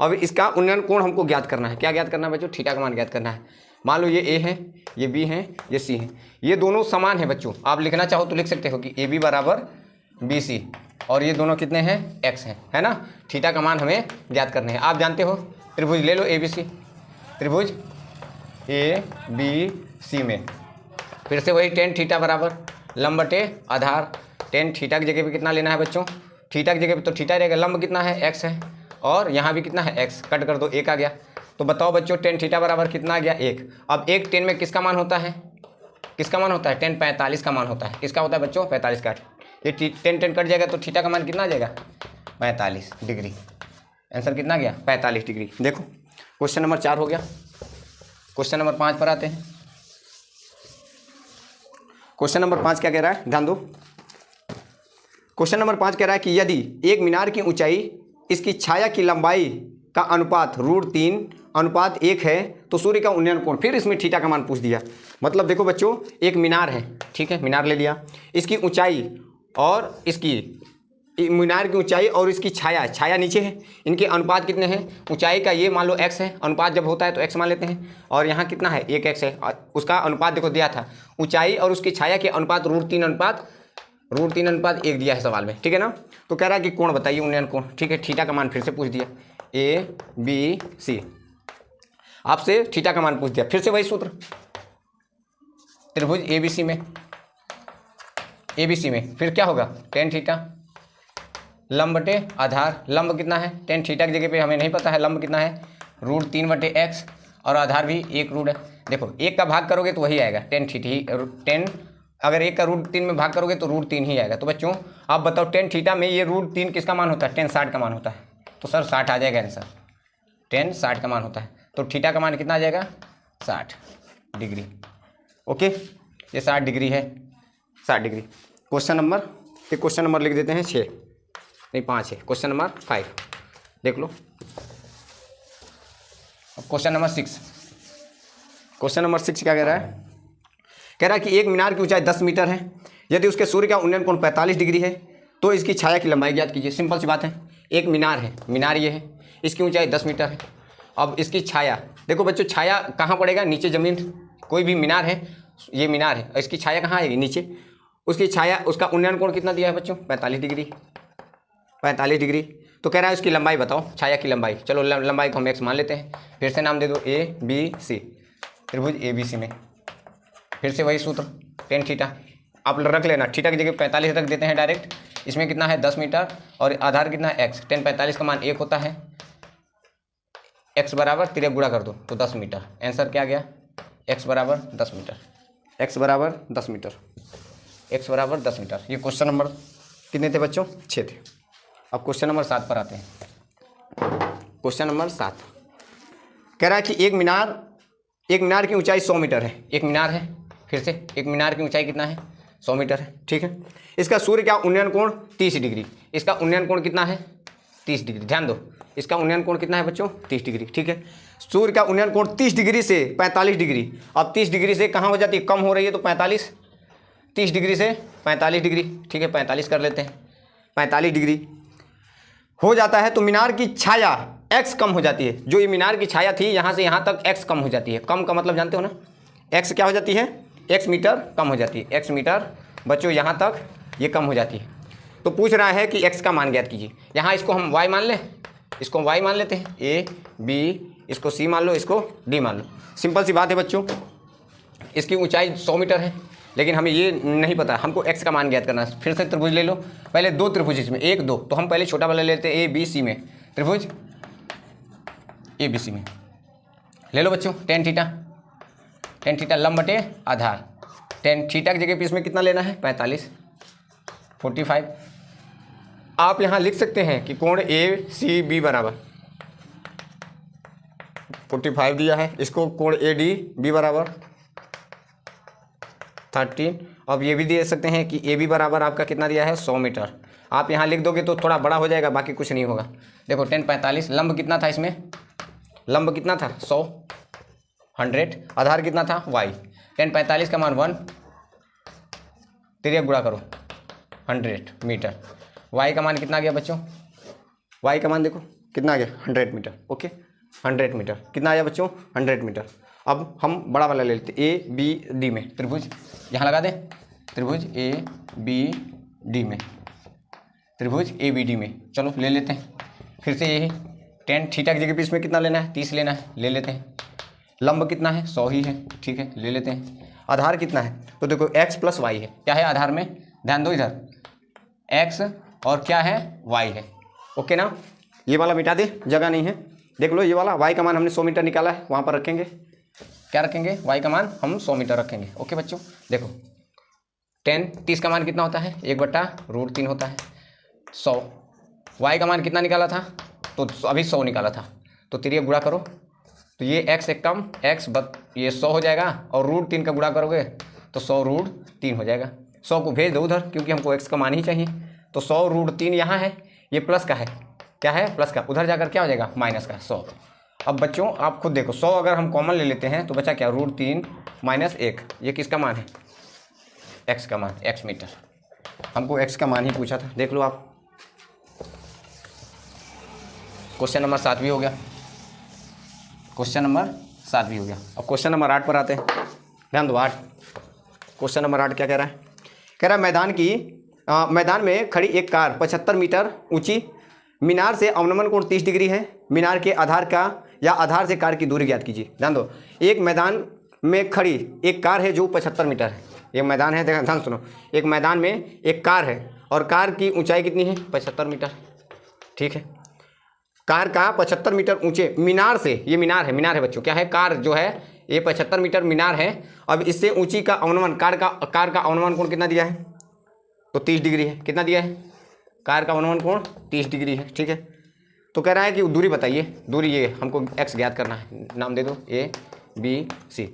अब इसका उन्नयन कोण हमको ज्ञात करना है। क्या ज्ञात करना है बच्चों, थीटा का मान ज्ञात करना है। मान लो ये a है, ये b है, ये c है, ये दोनों समान है बच्चों। आप लिखना चाहो तो लिख सकते हो कि AB बराबर BC और ये दोनों कितने हैं, x हैं, है ना। थीटा का मान हमें ज्ञात करने हैं। आप जानते हो त्रिभुज ले लो ABC, त्रिभुज ABC में फिर से वही tan थीटा बराबर लंब बटे आधार। tan थीटा की जगह पे कितना लेना है बच्चों, थीटा की जगह पे तो थीटा रहेगा, लंब कितना है x है और यहाँ भी कितना है x, कट कर दो 1 आ गया। तो बताओ बच्चों tan थीटा बराबर कितना आ गया 1। अब 1 tan में किसका मान होता है, किसका मान होता है, tan 45 का मान होता है। किसका होता है बच्चों, 45 का। ये tan कट जाएगा तो थीटा का मान कितना आ जाएगा 45 डिग्री। आंसर कितना गया 45 डिग्री। देखो क्वेश्चन नंबर 4 हो गया। क्वेश्चन नंबर 5 पर आते हैं। क्वेश्चन नंबर 5 क्या कह रहा है, ध्यान दो। क्वेश्चन नंबर 5 कह रहा है कि यदि एक मीनार की ऊंचाई इसकी छाया की लंबाई का अनुपात √3:1 है तो सूर्य का उन्नयन कोण। फिर इसमें थीटा का मान पूछ दिया। मतलब देखो बच्चों, एक मीनार है, ठीक है, मीनार ले लिया, इसकी ऊंचाई और इसकी मीनार की ऊंचाई और इसकी छाया नीचे है, इनके अनुपात कितने हैं। ऊंचाई का ये मान लो x है, अनुपात जब होता है तो x मान लेते हैं, और यहाँ कितना है 1x है, उसका अनुपात देखो दिया था, ऊंचाई और उसकी छाया के अनुपात √3:1 दिया है सवाल में, ठीक है ना। तो कह रहा है कि कोण बताइए, उन्नयन कोण, ठीक है। थीटा का मान फिर से पूछ दिया, ABC, आपसे थीटा का मान पूछ दिया। फिर से वही सूत्र, त्रिभुज ABC में फिर क्या होगा, tan थीटा लंब बटे आधार। लंब कितना है, tan थीटा की जगह पे हमें नहीं पता है लंब कितना है, √3/x, और आधार भी 1 रूट है। देखो 1 का भाग करोगे तो वही आएगा tan, अगर 1 का √3 में भाग करोगे तो √3 ही आएगा। तो बच्चों आप बताओ tan थीटा में ये √3 किसका मान होता है, tan 60 का मान होता है। तो सर 60 आ जाएगा आंसर, tan 60 का मान होता है। तो थीटा का मान कितना आ जाएगा 60 डिग्री। ओके, ये 60 डिग्री है, 60 डिग्री। क्वेश्चन नंबर लिख देते हैं 6 नहीं 5 है। क्वेश्चन नंबर 5 देख लो। क्वेश्चन नंबर 6, क्वेश्चन नंबर 6 क्या कह रहा है, कह रहा है कि एक मीनार की ऊंचाई 10 मीटर है, यदि उसके सूर्य का उन्नयन कोण 45 डिग्री है तो इसकी छाया की लंबाई ज्ञात कीजिए। सिंपल सी बात है, एक मीनार है, मीनार ये है, इसकी ऊंचाई 10 मीटर है। अब इसकी छाया देखो बच्चों, छाया कहाँ पड़ेगा, नीचे ज़मीन। कोई भी मीनार है, ये मीनार है, इसकी छाया कहाँ आएगी, नीचे। उसकी छाया, उसका उन्नयन कोण कितना दिया है बच्चों 45 डिग्री। तो कह रहा है उसकी लंबाई बताओ, छाया की लंबाई। चलो लंबाई को हम x मान लेते हैं, फिर से नाम दे दो ABC, त्रिभुज ABC में फिर से वही सूत्र tan थीटा आप रख लेना, थीटा की जगह 45 रख देते हैं डायरेक्ट। इसमें कितना है 10 मीटर और आधार कितना है x। tan 45 का मान 1 होता है, x बराबर 3 गुणा कर दो तो 10 मीटर। आंसर क्या गया, x बराबर 10 मीटर। ये क्वेश्चन नंबर कितने थे बच्चों, 6 थे। अब क्वेश्चन नंबर 7 पर आते हैं। क्वेश्चन नंबर 7 कह रहा है कि एक मीनार की ऊंचाई 100 मीटर है। एक मीनार है, फिर से एक मीनार की ऊंचाई कितना है 100 मीटर है, ठीक है। इसका सूर्य का उन्नयन कोण 30 डिग्री। इसका उन्नयन कोण कितना है 30 डिग्री। ध्यान दो, इसका उन्नयन कोण कितना है बच्चों 30 डिग्री, ठीक है। सूर्य का उन्नयन कोण 30 डिग्री से 45 डिग्री। अब 30 डिग्री से कहाँ हो जाती है, कम हो रही है तो 45, 30 डिग्री से 45 डिग्री, ठीक है, 45 कर लेते हैं। 45 डिग्री हो जाता है तो मीनार की छाया x कम हो जाती है। जो ये मीनार की छाया थी यहाँ से यहाँ तक x कम हो जाती है। कम का मतलब जानते हो ना, x क्या हो जाती है, x मीटर कम हो जाती है। x मीटर बच्चों यहाँ तक ये कम हो जाती है। तो पूछ रहा है कि x का मान ज्ञात कीजिए। यहाँ इसको हम y मान लें, इसको y मान लेते हैं, a b, इसको c मान लो, इसको d मान लो। सिंपल सी बात है बच्चों, इसकी ऊंचाई 100 मीटर है, लेकिन हमें ये नहीं पता, हमको x का मान ज्ञात करना है। फिर से त्रिभुज ले लो, पहले दो त्रिभुज इसमें 1 2, तो हम पहले छोटा वाला लेते हैं ABC में, त्रिभुज ABC में ले लो बच्चों। टेन थीटा लंब बटे आधार, टेन थीटा की जगह पे इसमें कितना लेना है 45 45। आप यहाँ लिख सकते हैं कि कोण ACB बराबर 45 दिया है, इसको कोण ADB बराबर 13। अब ये भी दे सकते हैं कि AB बराबर आपका कितना दिया है 100 मीटर। आप यहाँ लिख दोगे तो थोड़ा बड़ा हो जाएगा, बाकी कुछ नहीं होगा। देखो 10 45, लंब कितना था इसमें, लंब कितना था 100 100, आधार कितना था y। 10 45 का मान 1, तिर्यक गुणा करो 100 मीटर। y का मान कितना आ गया बच्चों, y का मान देखो कितना आ गया 100 मीटर। ओके 100 मीटर कितना आया बच्चों 100 मीटर। अब हम बड़ा वाला ले लेते ABD में, त्रिभुज यहाँ लगा दें, त्रिभुज ABD में, त्रिभुज ABD में चलो ले लेते हैं। फिर से यही टेन थीटा की जगह पे इसमें कितना लेना है 30 लेना है, ले लेते हैं। लंब कितना है 100 ही है, ठीक है ले लेते हैं। आधार कितना है तो देखो x प्लस वाई है, क्या है आधार में, ध्यान दो इधर x और क्या है y है। ओके ना, ये वाला मिटा दे, जगह नहीं है। देख लो ये वाला y का मान हमने 100 मीटर निकाला है, वहाँ पर रखेंगे, क्या रखेंगे y का मान हम 100 मीटर रखेंगे। ओके बच्चों देखो 30 का मान कितना होता है 1/√3 होता है 100। y का मान कितना निकाला था तो अभी 100 निकाला था, तो तिर्यक गुणा करो, तो ये x एक कम x ये 100 हो जाएगा और √3 का गुणा करोगे तो 100√3 हो जाएगा। 100 को भेज दो उधर क्योंकि हमको x का मान ही चाहिए, तो 100√3 यहाँ है, ये प्लस का है, क्या है प्लस का, उधर जाकर क्या हो जाएगा माइनस का 100। अब बच्चों आप खुद देखो 100 अगर हम कॉमन ले लेते हैं तो बचा क्या √3 - 1, ये किसका मान है x का मान, x मीटर। हमको x का मान ही पूछा था, देख लो आप। क्वेश्चन नंबर 7 भी हो गया, क्वेश्चन नंबर 7 भी हो गया। अब क्वेश्चन नंबर 8 पर आते हैं, ध्यान दो 8। क्वेश्चन नंबर 8 क्या कह रहा है, कह रहा है मैदान में खड़ी एक कार 75 मीटर ऊंची, मीनार से अवनमन कोण 30 डिग्री है, मीनार के आधार का या आधार से कार की दूरी ज्ञात कीजिए। ध्यान दो, एक मैदान में खड़ी एक कार है जो 75 मीटर है, एक मैदान है, ध्यान सुनो, एक मैदान में एक कार है और कार की ऊंचाई कितनी है 75 मीटर, ठीक है। कार का 75 मीटर ऊंचे मीनार से, ये मीनार है बच्चों, क्या है कार जो है ये 75 मीटर मीनार है। अब इससे ऊंची का अवनमन कार का अवनमन कोण कितना दिया है तो 30 डिग्री है, कितना दिया है कार का अवनमन कोण 30 डिग्री है, ठीक है। तो कह रहा है कि दूरी बताइए, दूरी ये हमको x ज्ञात करना है, नाम दे दो ABC।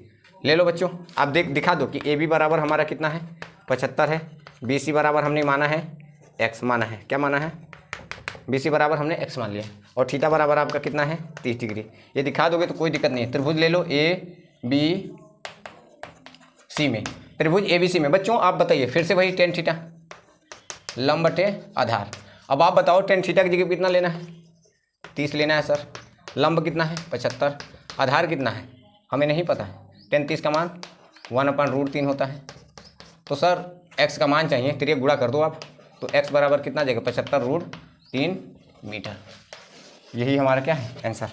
ले लो बच्चों, आप दिखा दो कि AB बराबर हमारा कितना है 75 है, BC बराबर हमने माना है x माना है, क्या माना है BC बराबर हमने x मान लिया, और थीटा बराबर आपका कितना है 30 डिग्री। ये दिखा दोगे तो कोई दिक्कत नहीं है। त्रिभुज ले लो ABC में, त्रिभुज ABC में बच्चों आप बताइए फिर से वही टेन थीटा लंब बटे आधार। अब आप बताओ टेन थीटा की जगह कितना लेना है 30 लेना है सर, लंब कितना है 75, आधार कितना है हमें नहीं पता है, 30 का मान 1/√3 होता है। तो सर x का मान चाहिए, तिर्यक गुणा कर दो आप, तो x बराबर कितना जाएगा 75√3 मीटर। यही हमारा क्या है आंसर।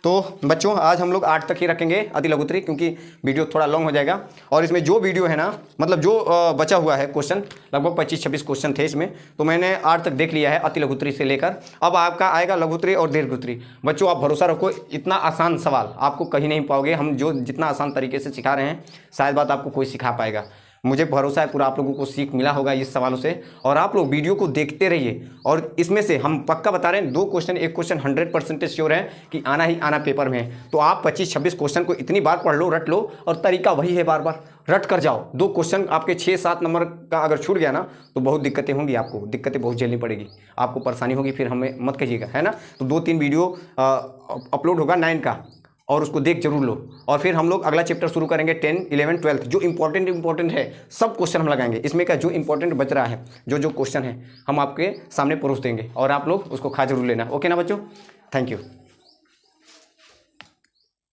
तो बच्चों आज हम लोग 8 तक ही रखेंगे अति लघुत्री, क्योंकि वीडियो थोड़ा लॉन्ग हो जाएगा। और इसमें जो वीडियो है ना, मतलब जो बचा हुआ है क्वेश्चन, लगभग 25-26 क्वेश्चन थे इसमें, तो मैंने 8 तक देख लिया है अति लघुत्री से लेकर। अब आपका आएगा लघुत्री और दीर्घोत्तरी। बच्चों आप भरोसा रखो, इतना आसान सवाल आपको कहीं नहीं पाओगे। हम जो जितना आसान तरीके से सिखा रहे हैं शायद बात आपको कोई सिखा पाएगा। मुझे भरोसा है पूरा आप लोगों को सीख मिला होगा इस सवालों से। और आप लोग वीडियो को देखते रहिए, और इसमें से हम पक्का बता रहे हैं 2 क्वेश्चन, एक क्वेश्चन 100% श्योर है कि आना ही आना पेपर में है। तो आप 25-26 क्वेश्चन को इतनी बार पढ़ लो, रट लो, और तरीका वही है, बार बार रट कर जाओ। 2 क्वेश्चन आपके 6-7 नंबर का अगर छूट गया ना तो बहुत दिक्कतें होंगी, आपको दिक्कतें बहुत झेलनी पड़ेगी, आपको परेशानी होगी, फिर हमें मत कहिएगा, है ना। तो 2-3 वीडियो अपलोड होगा 9 का, और उसको देख जरूर लो। और फिर हम लोग अगला चैप्टर शुरू करेंगे 10, 11, 12, जो इंपॉर्टेंट है सब क्वेश्चन हम लगाएंगे। इसमें का जो इंपॉर्टेंट बच रहा है, जो क्वेश्चन है हम आपके सामने परोस देंगे, और आप लोग उसको खा जरूर लेना। ओके ना बच्चों, थैंक यू।